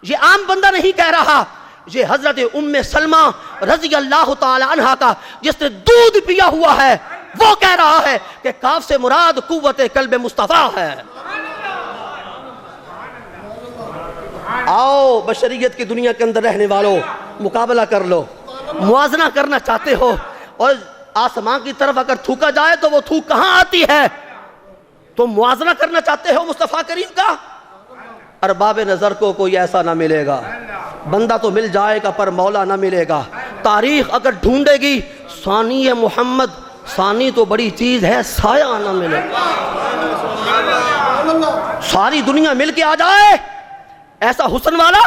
D: یہ عام بندہ نہیں کہہ رہا، یہ حضرت ام سلمہ رضی اللہ تعالی عنہ کا جس نے دودھ پیا ہوا ہے وہ کہہ رہا ہے کہ کاف سے مراد قوت قلب مصطفیٰ ہے۔ آؤ بشریت کی دنیا کے اندر رہنے والوں، مقابلہ کر لو، موازنہ کرنا چاہتے ہو، اور آسمان کی طرف اگر تھوکا جائے تو وہ تھوک کہاں آتی ہے؟ تم موازنہ کرنا چاہتے ہو مصطفیٰ کریم کا؟ ارباب نظر کو کوئی ایسا نہ ملے گا، بندہ تو مل جائے گا پر مولا نہ ملے گا۔ تاریخ اگر ڈھونڈے گی ثانی محمد، ثانی تو بڑی چیز ہے، سایہ نہ ملے گا۔ ساری دنیا مل کے آ جائے، ایسا حسن والا،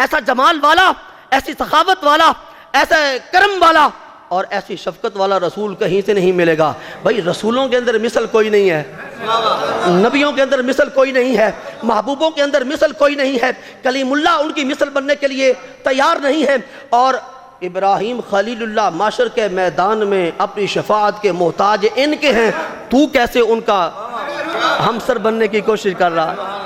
D: ایسا جمال والا، ایسی سخاوت والا، ایسا کرم والا اور ایسی شفقت والا رسول کہیں سے نہیں ملے گا۔ بھائی رسولوں کے اندر مثل کوئی نہیں ہے، نبیوں کے اندر مثل کوئی نہیں ہے، محبوبوں کے اندر مثل کوئی نہیں ہے، کلیم اللہ ان کی مثل بننے کے لیے تیار نہیں ہے، اور ابراہیم خلیل اللہ معاشر کے میدان میں اپنی شفاعت کے محتاج ان کے ہیں، تو کیسے ان کا ہمسر بننے کی کوشش کر رہا ہے؟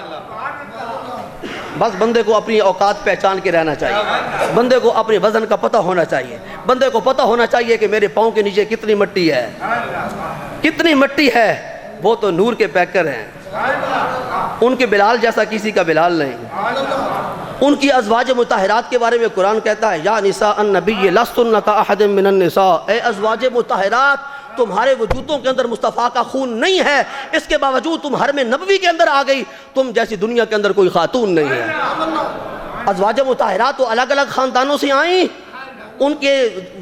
D: بس بندے کو اپنی اوقات پہچان کے رہنا چاہیے، بندے کو اپنے وزن کا پتہ ہونا چاہیے، بندے کو پتہ ہونا چاہیے کہ میرے پاؤں کے نیچے کتنی مٹی ہے، کتنی مٹی ہے۔ وہ تو نور کے پیکر ہیں، ان کے بلال جیسا کسی کا بلال نہیں۔ ان کی ازواج مطہرات کے بارے میں قرآن کہتا ہے یا نساء النبی لستن کاحد من النساء، اے ازواج مطہرات تمہارے وجودوں کے اندر مصطفیٰ کا خون نہیں ہے، اس کے باوجود تم حرم نبوی کے اندر آ گئی، تم جیسی دنیا کے اندر کوئی خاتون نہیں ہے۔ ازواج مطہرات تو الگ الگ خاندانوں سے آئیں، ان کے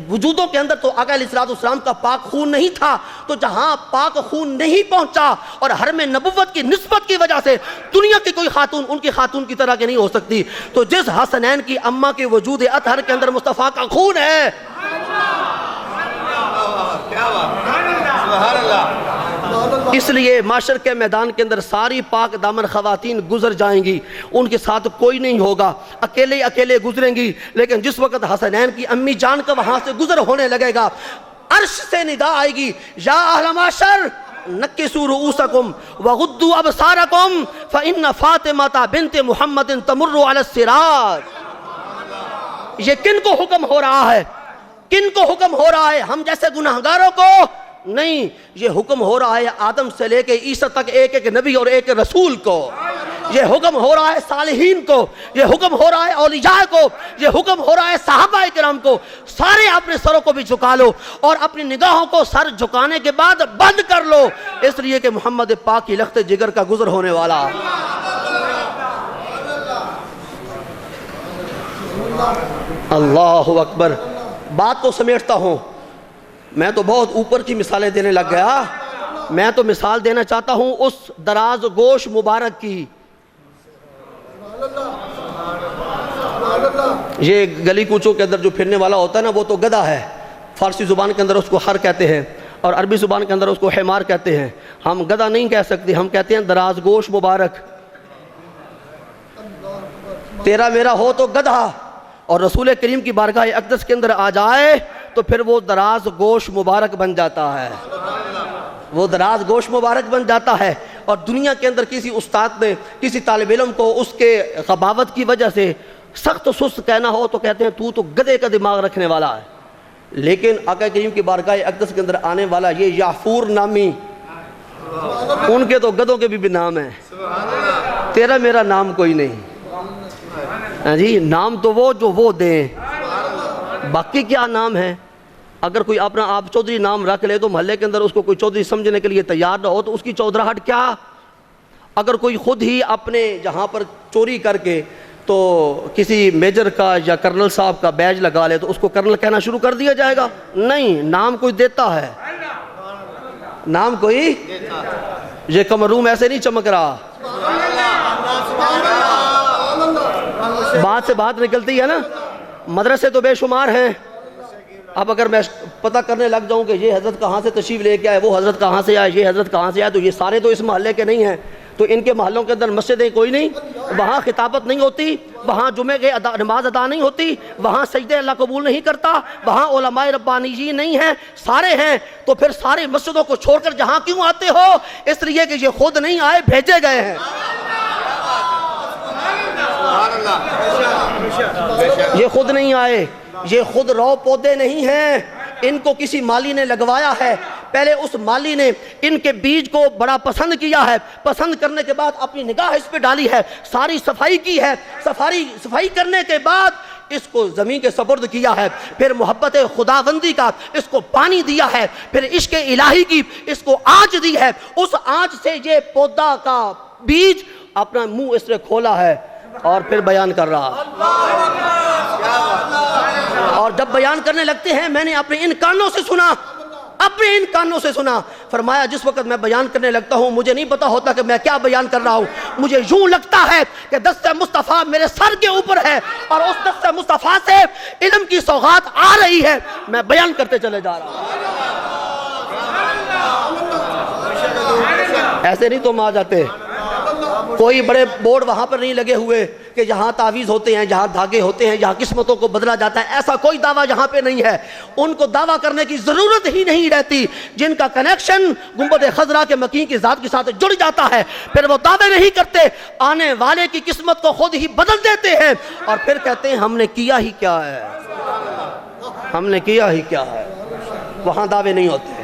D: وجودوں کے اندر تو آقا علیہ السلام کا پاک خون نہیں تھا، تو جہاں پاک خون نہیں پہنچا اور حرم نبوت کی نسبت کی وجہ سے دنیا کی کوئی خاتون ان کی خاتون کی طرح کے نہیں ہو سکتی، تو جس حسنین کی اماں کے وجود اطہر کے اندر مصطفیٰ کا خون ہے، اس لیے معاشر کے میدان کے اندر ساری پاک دامن خواتین گزر جائیں گی، ان کے ساتھ کوئی نہیں ہوگا، اکیلے اکیلے گزریں گی، لیکن جس وقت حسنین کی امی جان کا وہاں سے گزر ہونے لگے گا، عرش سے ندا آئے گی یا اہل معاشر نکسوا رؤوسکم وغضوا ابصارکم فإن فاطمہ بنت محمد تمر علی الصراط۔ یہ کن کو حکم ہو رہا ہے؟ کن کو حکم ہو رہا ہے؟ ہم جیسے گناہگاروں کو نہیں، یہ حکم ہو رہا ہے آدم سے لے کے عیسیٰ تک ایک ایک نبی اور ایک رسول کو، یہ حکم ہو رہا ہے صالحین کو، یہ حکم ہو رہا ہے اولیاء کو، یہ حکم ہو رہا ہے صحابہ کرام کو، سارے اپنے سروں کو بھی جھکا لو اور اپنی نگاہوں کو سر جھکانے کے بعد بند کر لو، اس لیے کہ محمد پاک کی لخت جگر کا گزر ہونے والا۔ اللہ اکبر۔ بات کو سمیٹتا ہوں، میں تو بہت اوپر کی مثالیں دینے لگ گیا، میں تو مثال دینا چاہتا ہوں اس دراز گوش مبارک کی۔ یہ گلی کوچوں کے اندر جو پھرنے والا ہوتا ہے نا وہ تو گدھا ہے، فارسی زبان کے اندر اس کو خر کہتے ہیں اور عربی زبان کے اندر اس کو حمار کہتے ہیں، ہم گدھا نہیں کہہ سکتے، ہم کہتے ہیں دراز گوش مبارک۔ تیرا میرا ہو تو گدھا اور رسول کریم کی بارگاہ اقدس کے اندر آ جائے تو پھر وہ دراز گوش مبارک بن جاتا ہے، وہ دراز گوش مبارک بن جاتا ہے۔ اور دنیا کے اندر کسی استاد نے کسی طالب علم کو اس کے غباوت کی وجہ سے سخت سست کہنا ہو تو کہتے ہیں تو گدھے کا دماغ رکھنے والا ہے، لیکن آقا کریم کی بارگاہ اقدس کے اندر آنے والا یہ یافور نامی، ان کے تو گدھوں کے بھی نام ہیں، تیرا میرا نام کوئی نہیں جی، نام تو وہ جو وہ دیں، باقی کیا نام ہے؟ اگر کوئی اپنا آپ چودھری نام رکھ لے تو محلے کے اندر اس کو کوئی چودھری سمجھنے کے لیے تیار نہ ہو تو اس کی چودھراہٹ کیا؟ اگر کوئی خود ہی اپنے جہاں پر چوری کر کے تو کسی میجر کا یا کرنل صاحب کا بیج لگا لے تو اس کو کرنل کہنا شروع کر دیا جائے گا؟ نہیں، نام کوئی دیتا ہے، نام کوئی، یہ کمروم ایسے نہیں چمک رہا، بات سے بات نکلتی ہے نا۔ مدرسے تو بے شمار ہیں، اب اگر میں پتہ کرنے لگ جاؤں کہ یہ حضرت کہاں سے تشریف لے کے آئے، وہ حضرت کہاں سے آئے، یہ حضرت کہاں سے آئے، تو یہ سارے تو اس محلے کے نہیں ہیں، تو ان کے محلوں کے اندر مسجدیں کوئی نہیں، وہاں خطابت نہیں ہوتی، وہاں جمعے کے نماز ادا نہیں ہوتی، وہاں سجدے اللہ قبول نہیں کرتا، وہاں علماء ربانیین نہیں ہیں، سارے ہیں، تو پھر سارے مسجدوں کو چھوڑ کر جہاں کیوں آتے ہو؟ اس لیے کہ یہ خود نہیں آئے، بھیجے گئے ہیں۔ یہ خود نہیں آئے، یہ خود رو پودے نہیں ہیں، ان کو کسی مالی نے لگوایا ہے، پہلے اس مالی نے ان کے بیج کو بڑا پسند کیا ہے، پسند کرنے کے بعد اپنی نگاہ اس پہ ڈالی ہے، ساری صفائی کی ہے، صفائی کرنے کے بعد اس کو زمین کے سپرد کیا ہے، پھر محبت خداوندی کا اس کو پانی دیا ہے، پھر عشق الہی کی اس کو آنچ دی ہے، اس آنچ سے یہ پودا کا بیج اپنا منہ اس نے کھولا ہے اور پھر بیان کر رہا ہے، اور جب بیان کرنے لگتے ہیں میں نے اپنے ان کانوں سے سنا، اپنے ان کانوں سے سنا، فرمایا جس وقت میں بیان کرنے لگتا ہوں مجھے نہیں پتا ہوتا کہ میں کیا بیان کر رہا ہوں، مجھے یوں لگتا ہے کہ دست مصطفیٰ میرے سر کے اوپر ہے اور اس دست مصطفیٰ سے علم کی سوغات آ رہی ہے، میں بیان کرتے چلے جا رہا ہوں۔ ایسے نہیں تم آ جاتے، کوئی بڑے بورڈ وہاں پر نہیں لگے ہوئے کہ جہاں تعویذ ہوتے ہیں، جہاں دھاگے ہوتے ہیں، جہاں قسمتوں کو بدلا جاتا ہے، ایسا کوئی دعویٰ یہاں پہ نہیں ہے، ان کو دعویٰ کرنے کی ضرورت ہی نہیں رہتی، جن کا کنیکشن گنبد خضرا کے مکین کی ذات کے ساتھ جڑ جاتا ہے، پھر وہ دعوے نہیں کرتے، آنے والے کی قسمت کو خود ہی بدل دیتے ہیں اور پھر کہتے ہیں ہم نے کیا ہی کیا ہے، ہم نے کیا ہی کیا ہے۔ وہاں دعوے نہیں ہوتے،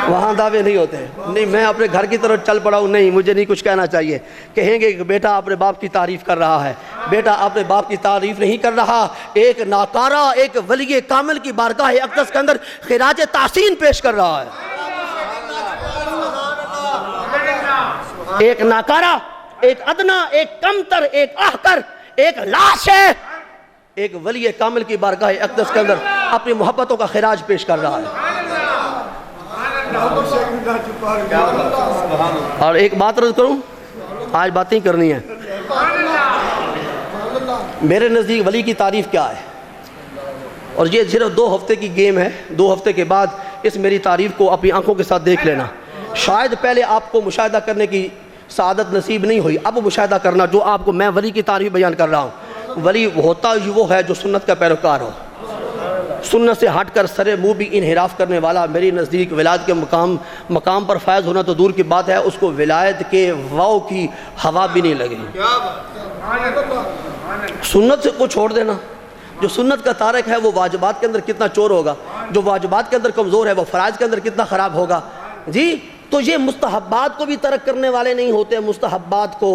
D: وہاں دعوے نہیں ہوتے، نہیں میں اپنے گھر کی طرف چل پڑا ہوں، نہیں مجھے نہیں کچھ کہنا چاہیے، کہیں گے کہ بیٹا اپنے باپ کی تعریف کر رہا ہے، بیٹا اپنے باپ کی تعریف نہیں کر رہا، ایک ناکارہ ایک ولی کامل کی بارگاہ اقدس کے اندر خراج تحسین پیش کر رہا ہے، ایک ناکارہ، ایک ادنا، ایک کمتر، ایک احقر، ایک لاش ہے، ایک ولی کامل کی بارگاہ اقدس کے اندر اپنی محبتوں کا خراج پیش کر رہا ہے۔ اور ایک بات عرض کروں، آج باتیں کرنی ہیں، میرے نزدیک ولی کی تعریف کیا ہے، اور یہ صرف 2 ہفتے کی گیم ہے، 2 ہفتے کے بعد اس میری تعریف کو اپنی آنکھوں کے ساتھ دیکھ لینا، شاید پہلے آپ کو مشاہدہ کرنے کی سعادت نصیب نہیں ہوئی، اب مشاہدہ کرنا جو آپ کو میں ولی کی تعریف بیان کر رہا ہوں۔ ولی ہوتا وہ ہے جو سنت کا پیروکار ہو، سنت سے ہٹ کر سرے منہ بھی انحراف کرنے والا میری نزدیک ولایت کے مقام پر فائز ہونا تو دور کی بات ہے، اس کو ولایت کے واؤ کی ہوا بھی نہیں لگے۔ سنت سے کو چھوڑ دینا، جو سنت کا تارک ہے وہ واجبات کے اندر کتنا چور ہوگا، جو واجبات کے اندر کمزور ہے وہ فرائض کے اندر کتنا خراب ہوگا جی۔ تو یہ مستحبات کو بھی ترک کرنے والے نہیں ہوتے، مستحبات کو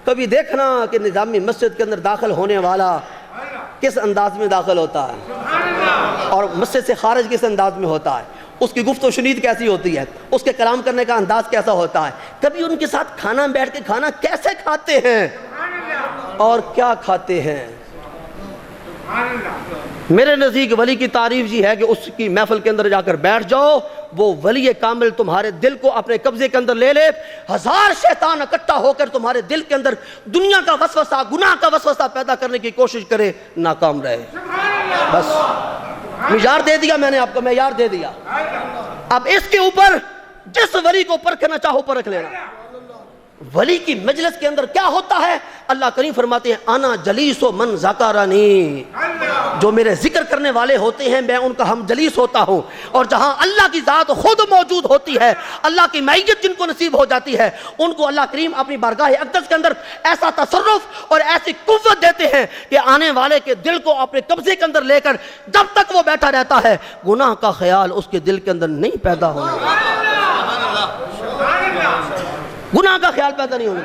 D: کبھی دیکھنا کہ نظامی مسجد کے اندر داخل ہونے والا کس انداز میں داخل ہوتا ہے اور مسجد سے خارج کس انداز میں ہوتا ہے، اس کی گفت و شنید کیسی ہوتی ہے، اس کے کلام کرنے کا انداز کیسا ہوتا ہے، کبھی ان کے ساتھ کھانا بیٹھ کے کھانا کیسے کھاتے ہیں اور کیا کھاتے ہیں۔ میرے نزدیک ولی کی تعریف جی ہے کہ اس کی محفل کے اندر جا کر بیٹھ جاؤ، وہ ولی کامل تمہارے دل کو اپنے قبضے کے اندر لے لے، 1000 شیطان اکٹھا ہو کر تمہارے دل کے اندر دنیا کا وسوسہ، گناہ کا وسوسہ پیدا کرنے کی کوشش کرے، ناکام رہے۔ بس معیار دے دیا میں نے آپ کو، معیار دے دیا، اب اس کے اوپر جس ولی کو پرکھنا چاہو پرکھ لینا۔ ولی کی مجلس کے اندر کیا ہوتا ہے، اللہ کریم فرماتے ہیں انا جلیس و من ذکرنی، جو میرے ذکر کرنے والے ہوتے ہیں میں ان کا ہم جلیس ہوتا ہوں، اور جہاں اللہ کی ذات خود موجود ہوتی ہے، اللہ کی معیت جن کو نصیب ہو جاتی ہے، ان کو اللہ کریم اپنی بارگاہ اقدس کے اندر ایسا تصرف اور ایسی قوت دیتے ہیں کہ آنے والے کے دل کو اپنے قبضے کے اندر لے کر جب تک وہ بیٹھا رہتا ہے گناہ کا خیال اس کے دل کے اندر نہیں پیدا ہوگا، گناہ کا خیال پیدا نہیں ہوگا۔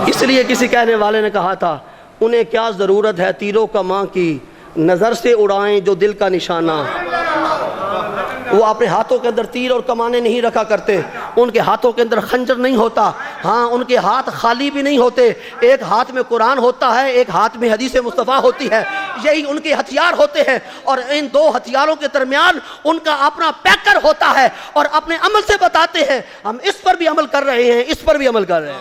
D: اس لیے کسی کہنے والے نے کہا تھا انہیں کیا ضرورت ہے تیروں کماں کی، نظر سے اڑائیں جو دل کا نشانہ۔ وہ اپنے ہاتھوں کے اندر تیر اور کمانے نہیں رکھا کرتے، ان کے ہاتھوں کے اندر خنجر نہیں ہوتا، ہاں ان کے ہاتھ خالی بھی نہیں ہوتے، ایک ہاتھ میں قرآن ہوتا ہے، ایک ہاتھ میں حدیث مصطفیٰ ہوتی ہے، یہی ان کے ہتھیار ہوتے ہیں، اور ان دو ہتھیاروں کے درمیان ان کا اپنا پیکر ہوتا ہے، اور اپنے عمل سے بتاتے ہیں ہم اس پر بھی عمل کر رہے ہیں، اس پر بھی عمل کر رہے ہیں،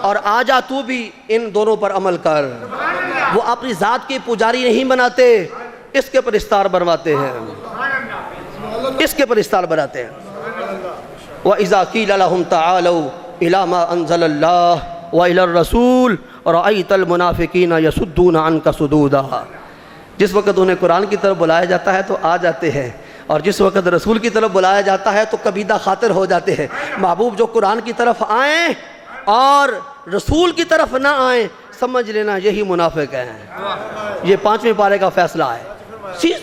D: اور آجا تو بھی ان دونوں پر عمل کر۔ وہ اپنی ذات کے پجاری نہیں بناتے، اس کے پرستار بنواتے ہیں، اس کے پرستار بناتے ہیں۔ وَإِذَا قِيلَ لَهُمْ تَعَالَوْا إِلَى مَا أَنزَلَ اللَّهُ وَإِلَى الرَّسُولِ رَأَيْتَ الْمُنَافِقِينَ يَصُدُّونَ عَنْكَ صُدُودًا۔ جس وقت انہیں قرآن کی طرف بلایا جاتا ہے تو آ جاتے ہیں، اور جس وقت رسول کی طرف بلایا جاتا ہے تو کبیدہ خاطر ہو جاتے ہیں۔ محبوب جو قرآن کی طرف آئیں اور رسول کی طرف نہ آئیں، سمجھ لینا یہی منافق ہیں۔ یہ 5ویں پارے کا فیصلہ ہے،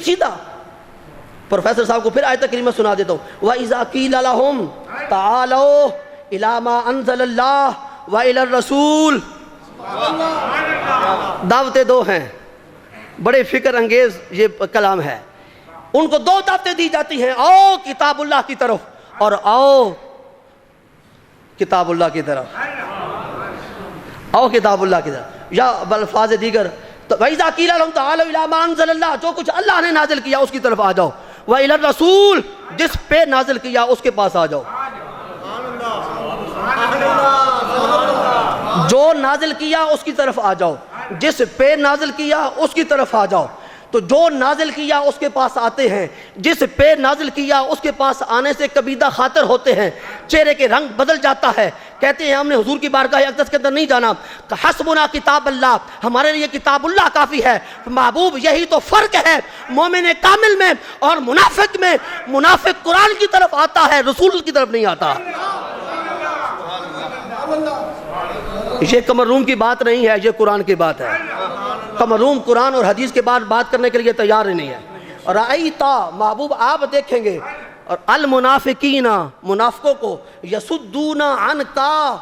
D: سیدھا۔ پروفیسر صاحب کو پھر آیت کریمہ سنا دیتا ہوں۔ وَإِذَا قِيلَ لَهُمْ تَعَالَوْا إِلَى مَا أَنزَلَ اللَّهُ وَإِلَى الرَّسُولِ۔ دعوتیں دو ہیں، بڑے فکر انگیز یہ کلام ہے۔ ان کو 2 دعوتیں دی جاتی ہیں، آؤ کتاب اللہ کی طرف اور آؤ کتاب اللہ کی طرف، آؤ کتاب اللہ کی طرف، یا بالفاظ دیگر وَإِذَا قِيلَ لَهُمْ تَعَالَوْا إِلَى مَا أَنزَلَ اللَّهُ، جو کچھ اللہ نے نازل کیا اس کی طرف آ جاؤ، وَإِلَى الرَّسُولِ، جس پہ نازل کیا اس کے پاس آ جاؤ، جو نازل کیا اس کی طرف آ جاؤ، جس پہ نازل کیا اس کی طرف آ جاؤ۔ تو جو نازل کیا اس کے پاس آتے ہیں، جس پہ نازل کیا اس کے پاس آنے سے کبیدہ خاطر ہوتے ہیں، چہرے کے رنگ بدل جاتا ہے، کہتے ہیں ہم نے حضور کی بارگاہ اقدس کے اندر نہیں جانا، حسبنا کتاب اللہ، ہمارے لیے کتاب اللہ کافی ہے۔ محبوب یہی تو فرق ہے مومن کامل میں اور منافق میں۔ منافق قرآن کی طرف آتا ہے، رسول کی طرف نہیں آتا۔ یہ قمروم کی بات نہیں ہے، یہ قرآن کی بات ہے۔ قمروم قرآن اور حدیث کے بعد بات کرنے کے لیے تیار ہی نہیں ہے۔ رأیتا، محبوب آپ دیکھیں گے، اور المنافقین، منافقوں کو، یصدون عنکا،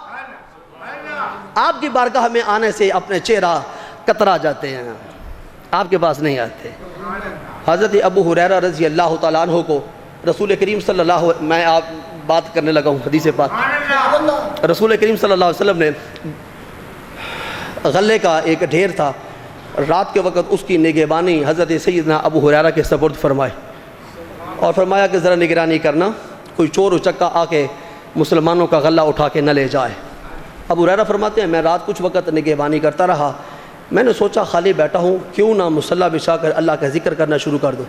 D: آپ کی بارگاہ میں آنے سے اپنے چہرہ کترا جاتے ہیں، آپ کے پاس نہیں آتے۔ حضرت ابو ہریرہ رضی اللہ تعالیٰ عنہ کو رسول کریم صلی اللہ علیہ وسلم، میں آپ بات کرنے لگا ہوں حدیث پاک، رسول کریم صلی اللہ علیہ وسلم نے غلے کا ایک ڈھیر تھا، رات کے وقت اس کی نگہبانی حضرت سیدنا ابو ہریرہ کے سپرد فرمائے، اور فرمایا کہ ذرا نگرانی کرنا، کوئی چور اچکا آ کے مسلمانوں کا غلہ اٹھا کے نہ لے جائے۔ ابو ہریرہ فرماتے ہیں میں رات کچھ وقت نگہبانی کرتا رہا، میں نے سوچا خالی بیٹھا ہوں کیوں نہ مصلی بچھا کر اللہ کا ذکر کرنا شروع کر دوں۔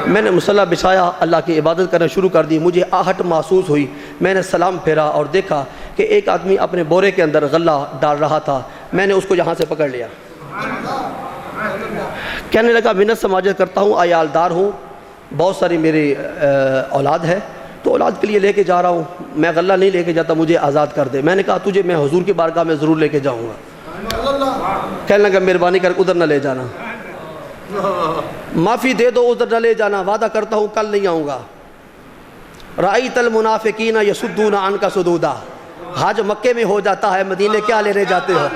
D: میں نے مصلی بچھایا، اللہ کی عبادت کرنا شروع کر دی، مجھے آہٹ محسوس ہوئی، میں نے سلام پھیرا اور دیکھا کہ ایک آدمی اپنے بورے کے اندر غلہ ڈال رہا تھا، میں نے اس کو یہاں سے پکڑ لیا، کہنے لگا منت سماجت کرتا ہوں، عیالدار ہوں، بہت ساری میری اولاد ہے، تو اولاد کے لیے لے کے جا رہا ہوں، میں غلہ نہیں لے کے جاتا، مجھے آزاد کر دے۔ میں نے کہا تجھے میں حضور کی بارگاہ میں ضرور لے کے جاؤں گا۔ کہنے لگا مہربانی کر ادھر نہ لے جانا، معافی دے دو، ادھر نہ لے جانا، وعدہ کرتا ہوں کل نہیں آؤں گا۔ رأیت المنافقین یصدون عنک صدودا، حج مکے میں ہو جاتا ہے، مدینے کیا لینے جاتے ہو؟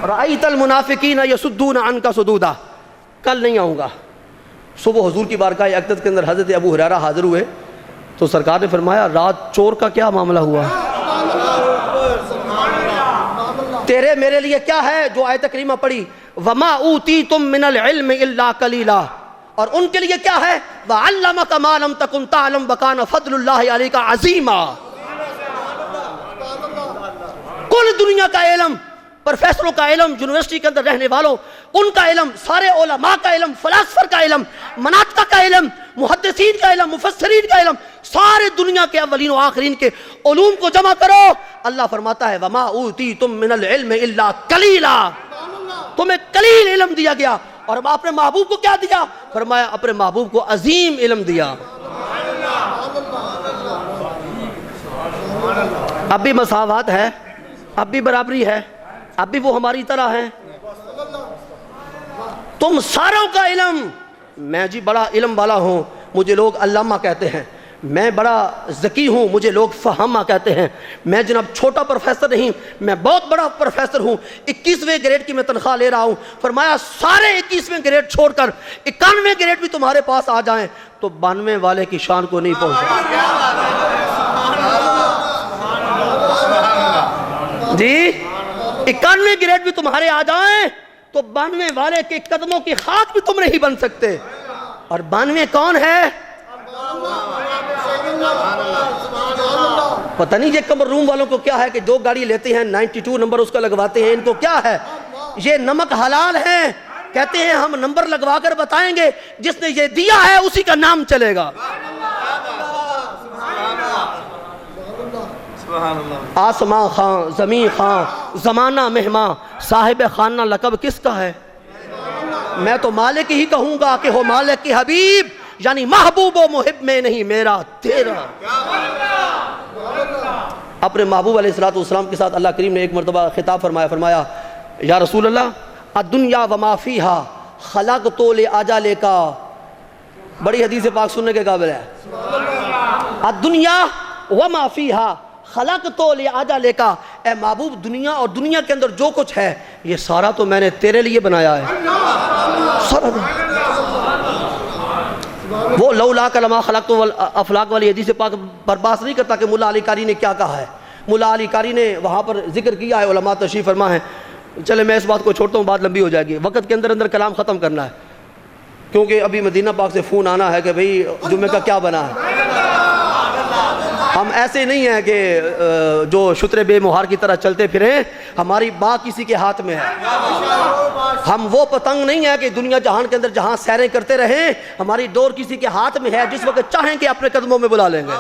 D: رأیت المنافقین یصدون عنک صدودا، کل نہیں آؤں گا۔ صبح حضور کی بارگاہ اقدس کے اندر حضرت ابو ہریرہ حاضر ہوئے تو سرکار نے فرمایا رات چور کا کیا معاملہ ہوا؟ تیرے میرے لیے کیا ہے؟ جو آیت کریمہ پڑھی وَمَا أُوتِيتُم مِّنَ الْعِلْمِ إِلَّا قَلِيلًا، اور ان کے لیے کیا ہے؟ وَعَلَّمَكَ مَا لَمْ تَكُنْ تَعْلَمْ وَكَانَ فَضْلُ اللَّهِ عَلَيْكَ عَظِيمًا۔ کل دنیا کا علم، پروفیسروں کا علم، یونیورسٹی کے اندر رہنے والوں ان کا علم، سارے علماء کا علم، فلاسفر کا علم، مناطق کا علم، محدثین کا علم، مفسرین کا علم، سارے دنیا کے اولین و آخرین کے علوم کو جمع کرو، اللہ فرماتا ہے وَمَا أُوتِيتُم مِّنَ الْعِلْمِ إِلَّا قَلِيلًا، تمہیں قلیل علم دیا گیا۔ اور اپنے محبوب کو کیا دیا؟ فرمایا اپنے محبوب کو عظیم علم دیا۔ اب بھی مساوات ہے، اب بھی برابری ہے، اب بھی وہ ہماری طرح ہیں۔ تم ساروں کا علم، میں جی بڑا علم والا ہوں، مجھے لوگ علامہ کہتے ہیں، میں بڑا ذکی ہوں، مجھے لوگ فہامہ کہتے ہیں، میں جناب چھوٹا پروفیسر نہیں، میں بہت بڑا پروفیسر ہوں، 21ویں گریڈ کی میں تنخواہ لے رہا ہوں۔ فرمایا سارے 21ویں گریڈ چھوڑ کر 91ویں گریڈ بھی تمہارے پاس آ جائیں تو 92 والے کی شان کو نہیں پہنچ سکتے۔ جی 91 گریڈ بھی تمہارے آ جائیں تو 92 والے کے قدموں کی خاک بھی تم نہیں بن سکتے۔ اور 92 کون ہے؟ پتہ نہیں یہ کمر روم والوں کو کیا ہے کہ جو گاڑی لیتے ہیں 92 نمبر اس کا لگواتے ہیں، ان کو کیا ہے؟ یہ نمک حلال ہے، کہتے ہیں ہم نمبر لگوا کر بتائیں گے جس نے یہ دیا ہے اسی کا نام چلے گا۔ آسمان خاں، زمین خاں، زمانہ مہماں، صاحب خانہ لقب کس کا ہے؟ میں تو مالک ہی کہوں گا کہ ہو مالک کی حبیب، یعنی محبوب و محب میں نہیں میرا تیرا۔ اپنے محبوب علیہ السلام کے ساتھ اللہ کریم نے ایک مرتبہ خطاب فرمایا یا رسول اللہ الدنیا وما فیہا خلقت لأجلک، بڑی حدیث پاک سننے کے قابل ہے۔ الدنیا وما فیہا خلقت لأجلک، اے محبوب دنیا اور دنیا کے اندر جو کچھ ہے یہ سارا تو میں نے تیرے لیے بنایا ہے۔ وہ لولا کلمہ خلقت افلاک والی حدیث پاک پر بحث نہیں کرتا کہ ملا علی قاری نے کیا کہا ہے۔ ملا علی قاری نے وہاں پر ذکر کیا ہے، علماء تشریف فرما ہے۔ چلے میں اس بات کو چھوڑتا ہوں، بات لمبی ہو جائے گی، وقت کے اندر کلام ختم کرنا ہے کیونکہ ابھی مدینہ پاک سے فون آنا ہے کہ بھئی جمعہ کا کیا بنا ہے۔ ہم ایسے نہیں ہیں کہ جو شتر بے مہار کی طرح چلتے پھریں، ہماری بات کسی کے ہاتھ میں ہے۔ ہم وہ پتنگ نہیں ہیں کہ دنیا جہان کے اندر جہاں سیریں کرتے رہیں، ہماری ڈور کسی کے ہاتھ میں ہے، جس وقت چاہیں کہ اپنے قدموں میں بلا لیں گے۔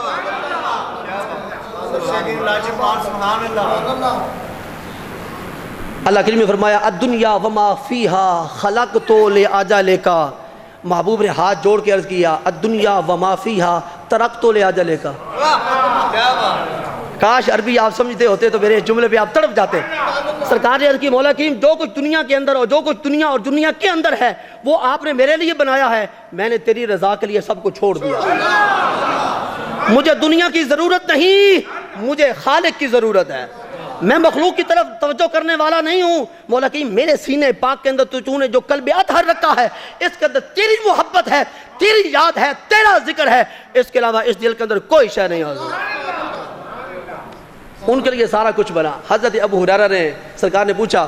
D: اللہ کریم نے فرمایا الدنیا وما فیہا خلقت لأجلک، محبوب نے ہاتھ جوڑ کے عرض کیا الدنیا وما فیہا ترکت لأجلک۔ کاش عربی آپ سمجھتے ہوتے تو میرے جملے پہ آپ تڑپ جاتے۔ سرکار نے عرض کی مولا کریم جو کچھ دنیا کے اندر اور جو کچھ دنیا اور دنیا کے اندر ہے وہ آپ نے میرے لیے بنایا ہے، میں نے تیری رضا کے لیے سب کو چھوڑ دیا۔ مجھے دنیا کی ضرورت نہیں، مجھے خالق کی ضرورت ہے۔ میں مخلوق کی طرف توجہ کرنے والا نہیں ہوں۔ مولا کریم میرے سینے پاک کے اندر تو نے جو قلب اطہر رکھا ہے اس کے اندر تیری محبت ہے، تیری یاد ہے، تیرا ذکر ہے، اس کے علاوہ اس دل کے اندر کوئی شے نہیں حاضر۔ ان کے لیے سارا کچھ بنا۔ حضرت ابو ہریرہ نے سرکار نے پوچھا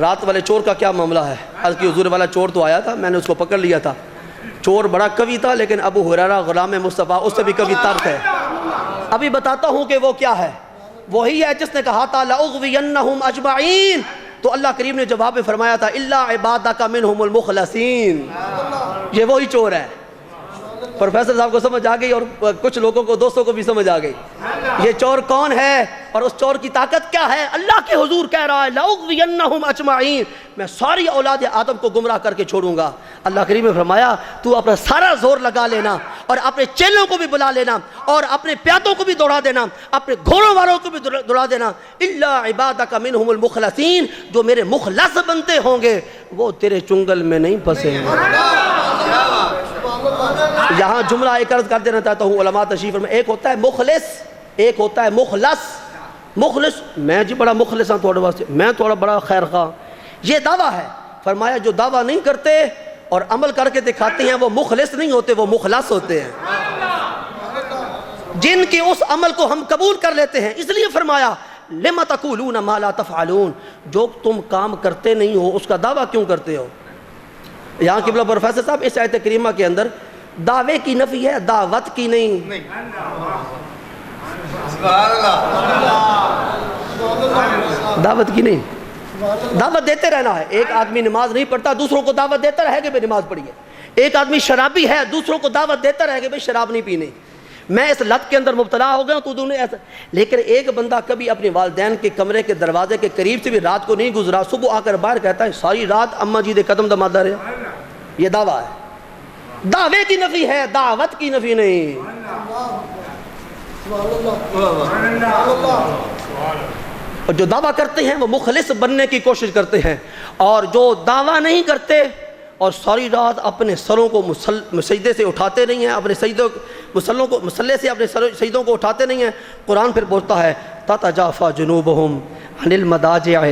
D: رات والے چور کا کیا معاملہ ہے؟ عرض کی حضور والا چور تو آیا تھا، میں نے اس کو پکڑ لیا تھا، چور بڑا قوی تھا لیکن ابو ہریرہ غلام مصطفیٰ اس سے بھی قوی تر ہے۔ ابھی بتاتا ہوں کہ وہ کیا ہے۔ وہی ہے جس نے کہا تھا لأغوینہم اجمعین، تو اللہ کریم نے جواب میں فرمایا تھا الا عبادک منہم المخلصین۔ یہ وہی چور ہے۔ پروفیسر صاحب کو سمجھ آ گئی اور کچھ لوگوں کو دوستوں کو بھی سمجھ آ گئی یہ چور کون ہے اور اس چور کی طاقت کیا ہے۔ اللہ کے حضور کہہ رہا ہے لأغوینہم اجمعین، میں ساری اولاد آدم کو گمراہ کر کے چھوڑوں گا۔ اللہ کریم نے فرمایا تو اپنا سارا زور لگا لینا اور اپنے چیلوں کو بھی بلا لینا اور اپنے پیادوں کو بھی دوڑا دینا، اپنے گھوڑوں والوں کو بھی دوڑا دینا، الا عبادک منہم المخلصین، جو میرے مخلص بنتے ہوں گے وہ تیرے چنگل میں نہیں پھنسیں گے۔ یہاں جملہ ایک عرض کر دینا چاہتا ہوں، علماء تشریف میں ایک ہوتا ہے مخلص، ایک ہوتا ہے مخلص۔ مخلص میں جی بڑا مخلص ہوں تھوڑے واسطے، میں تھوڑا بڑا خیر خواہ، یہ دعویٰ ہے۔ فرمایا جو دعویٰ نہیں کرتے اور عمل کر کے دکھاتے ہیں وہ مخلص نہیں ہوتے، وہ مخلص ہوتے ہیں۔ جن کے اس عمل کو ہم قبول کر لیتے ہیں، اس لیے فرمایا لما تقولون ما لا تفعلون، جو تم کام کرتے نہیں ہو اس کا دعویٰ کیوں کرتے ہو۔ یہاں قبلہ پروفیسر صاحب اس آیت کریمہ کے اندر دعوے کی نفی ہے، دعوت کی نہیں۔ دعوت کی نہیں، دعوت دیتے رہنا ہے۔ ایک آدمی نماز نہیں پڑھتا دوسروں کو دعوت دیتا رہے کہ بھئی نماز پڑھیے۔ ایک آدمی شرابی ہے دوسروں کو دعوت دیتا رہے کہ بھئی شراب نہیں پینی۔ میں اس لت کے اندر مبتلا ہو گیا تو انہیں ایسا، لیکن ایک بندہ کبھی اپنے والدین کے کمرے کے دروازے کے قریب سے بھی رات کو نہیں گزرا، صبح آ کر باہر کہتا ہے ساری رات اماں جی دے قدم دمادا رہا، یہ دعویٰ ہے۔ دعوے کی نفی ہے، دعوت کی نفی نہیں۔ اور جو دعویٰ کرتے ہیں وہ مخلص بننے کی کوشش کرتے ہیں، اور جو دعویٰ نہیں کرتے اور ساری رات اپنے سروں کو سجدے سے اٹھاتے نہیں ہیں، اپنے سجدوں مسلح سے اپنے سجدوں کو اٹھاتے نہیں ہیں. قرآن پھر بولتا ہے تتجافی جنوبہم عن المضاجع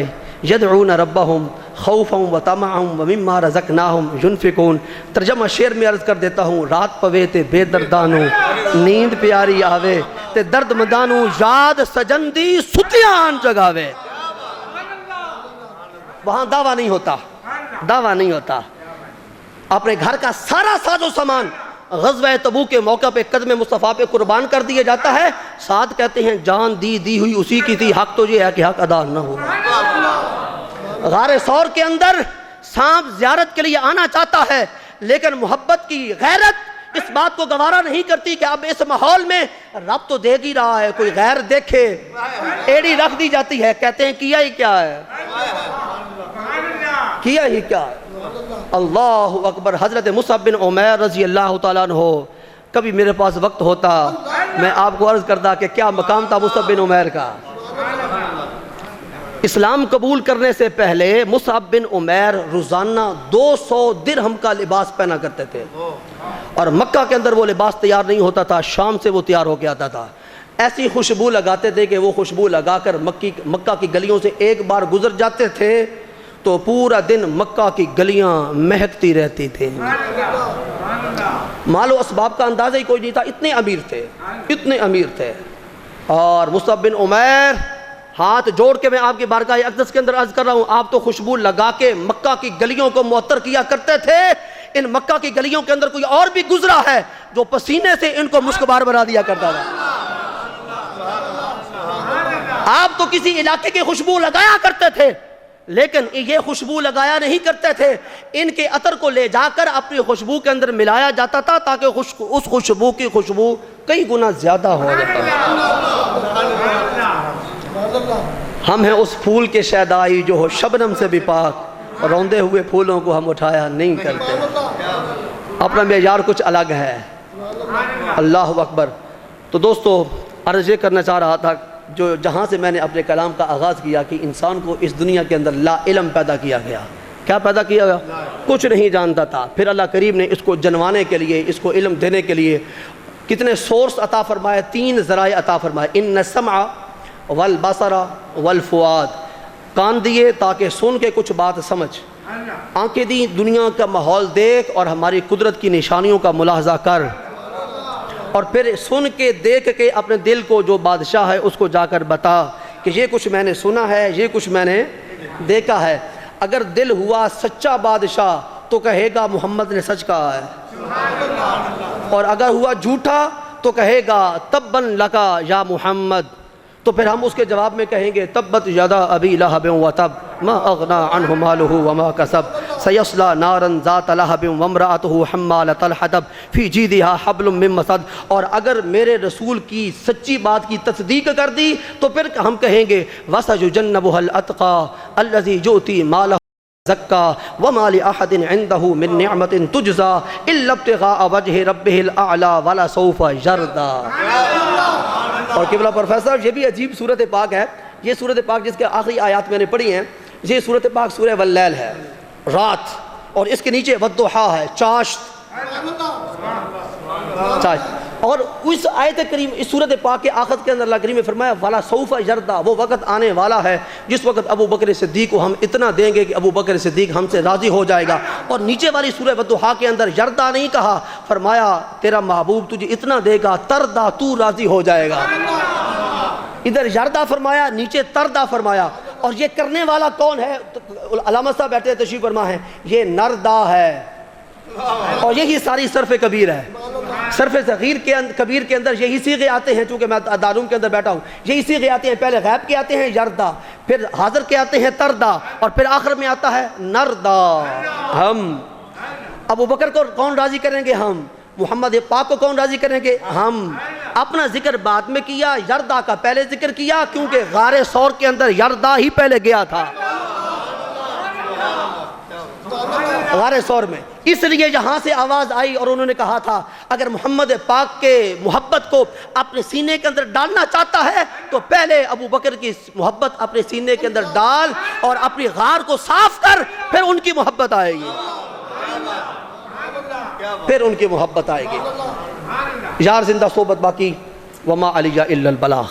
D: یدعون ربہم خوفا وطمعا ومما رزقناہم ینفقون. ترجمہ شعر میں عرض کر دیتا ہوں. رات پوے تے بے دردانو نیند پیاری آوے تے درد مندانو یاد سجن دی ستیان جگاوے. وہاں دعویٰ نہیں ہوتا, دعویٰ نہیں ہوتا. اپنے گھر کا سارا ساز و سامان غزوہ تبوک کے موقع پہ قدم مصطفیٰ پہ قربان کر دیا جاتا ہے. ساتھ کہتے ہیں جان دی ہوئی اسی کی تھی, حق تو یہ ہے کہ حق ادا نہ ہو. غار ثور کے اندر سانپ زیارت کے لیے آنا چاہتا ہے, لیکن محبت کی غیرت اس بات کو گوارا نہیں کرتی کہ اب اس ماحول میں رب تو دیکھ ہی رہا ہے, کوئی غیر دیکھے. ایڑی رکھ دی جاتی ہے, کہتے ہیں کیا ہی کیا ہے, کیا ہی کیا ہے. اللہ اکبر. حضرت مصعب بن عمیر رضی اللہ تعالیٰ عنہ, کبھی میرے پاس وقت ہوتا میں آپ کو عرض کرتا کہ کیا مقام تھا مصعب بن عمیر کا. اسلام قبول کرنے سے پہلے مصعب بن عمیر روزانہ 200 درہم کا لباس پہنا کرتے تھے, اور مکہ کے اندر وہ لباس تیار نہیں ہوتا تھا, شام سے وہ تیار ہو کے آتا تھا. ایسی خوشبو لگاتے تھے کہ وہ خوشبو لگا کر مکہ کی گلیوں سے ایک بار گزر جاتے تھے تو پورا دن مکہ کی گلیاں مہکتی رہتی تھیں. مال و اسباب کا اندازہ ہی کوئی نہیں تھا, اتنے امیر تھے, اتنے امیر تھے. اور مصعب بن عمیر, ہاتھ جوڑ کے میں آپ کی بارگاہ اقدس کے اندر عرض کر رہا ہوں, آپ تو خوشبو لگا کے مکہ کی گلیوں کو معطر کیا کرتے تھے. ان مکہ کی گلیوں کے اندر کوئی اور بھی گزرا ہے جو پسینے سے ان کو مشکبار بنا دیا کرتا تھا. آپ تو کسی علاقے کی خوشبو لگایا کرتے تھے, لیکن یہ خوشبو لگایا نہیں کرتے تھے. ان کے عطر کو لے جا کر اپنی خوشبو کے اندر ملایا جاتا تھا تاکہ اس خوشبو کی خوشبو کئی گنا زیادہ ہو جاتا. ہم ہیں اس پھول کے شیدائی جو ہو شبنم سے بھی پاک, روندے ہوئے پھولوں کو ہم اٹھایا نہیں کرتے. اپنا معیار کچھ الگ ہے. اللہ اکبر. تو دوستو, عرض یہ کرنا چاہ رہا تھا, جو جہاں سے میں نے اپنے کلام کا آغاز کیا کہ انسان کو اس دنیا کے اندر لا علم پیدا کیا گیا. کیا پیدا کیا گیا؟ کچھ نہیں جانتا تھا. پھر اللہ کریم نے اس کو جنوانے کے لیے, اس کو علم دینے کے لیے کتنے سورس عطا فرمائے, 3 ذرائع عطا فرمائے. ان السمع والبصر والفؤاد. کان دیے تاکہ سن کے کچھ بات سمجھ, آنکھیں دی دنیا کا ماحول دیکھ اور ہماری قدرت کی نشانیوں کا ملاحظہ کر, اور پھر سن کے دیکھ کے اپنے دل کو جو بادشاہ ہے اس کو جا کر بتا کہ یہ کچھ میں نے سنا ہے, یہ کچھ میں نے دیکھا ہے. اگر دل ہوا سچا بادشاہ تو کہے گا محمد نے سچ کہا ہے, اور اگر ہوا جھوٹا تو کہے گا تبن لکا یا محمد. تو پھر ہم اس کے جواب میں کہیں گے تبت یدا ابی لہب وتب ما اغنا عنہ مالہ وما کسب سیصلی نارا ذات لہب وامرأتہ حمالۃ الحطب فی جیدہا حبل من مسد. اور اگر میرے رسول کی سچی بات کی تصدیق کر دی تو پھر ہم کہیں گے وسیجنبھا الاتقی الذی یؤتی مالہ زکا وما لأحد عنده من نعمت تجزا الا ابتغاء وجہ ربہ الاعلی ولسوف یرضی. اور قبلہ پروفیسر, یہ بھی عجیب صورت پاک ہے. یہ صورت پاک جس کے آخری آیات میں نے پڑھی ہیں, یہ صورت پاک سورہ واللیل ہے, رات, اور اس کے نیچے والضحیٰ ہے, چاشت. اور اس آیت کریم, اس صورت پاک کے آخر کے اندر اللہ کریم نے فرمایا والا سوف یردا, وہ وقت آنے والا ہے جس وقت ابو بکر صدیق کو ہم اتنا دیں گے کہ ابو بکر صدیق ہم سے راضی ہو جائے گا. اور نیچے والی سورہ والضحیٰ کے اندر یردا نہیں کہا, فرمایا تیرا محبوب تجھے اتنا دے گا تردا, تو راضی ہو جائے گا. ادھر یردا فرمایا, نیچے تردا فرمایا. اور یہ کرنے والا کون ہے؟ علامہ صاحب بیٹھے ہیں, تشریف فرما ہے, یہ نردا ہے, اور یہی ساری صرف کبیر ہے. صرف صغیر کے کبیر کے اندر یہی صیغے آتے ہیں, چونکہ میں دارالعلوم کے اندر بیٹھا ہوں, یہی صیغے آتے ہیں. پہلے غیب کے آتے ہیں یردا, پھر حاضر کے آتے ہیں تردا, اور پھر آخر میں آتا ہے نردا. ہم ابو بکر کو کون راضی کریں گے؟ ہم. محمد پاک کو کون راضی کریں گے؟ ہم. اپنا ذکر بعد میں کیا, یردا کا پہلے ذکر کیا, کیونکہ غار ثور کے اندر یردا ہی پہلے گیا تھا, غار ثور میں. اس لیے یہاں سے آواز آئی اور انہوں نے کہا تھا اگر محمد پاک کے محبت کو اپنے سینے کے اندر ڈالنا چاہتا ہے تو پہلے ابو بکر کی محبت اپنے سینے کے اندر ڈال اور اپنی غار کو صاف کر, پھر ان کی محبت آئے گی, پھر ان کی محبت آئے گی. یار زندہ صحبت باقی وما علیہ الا البلاغ.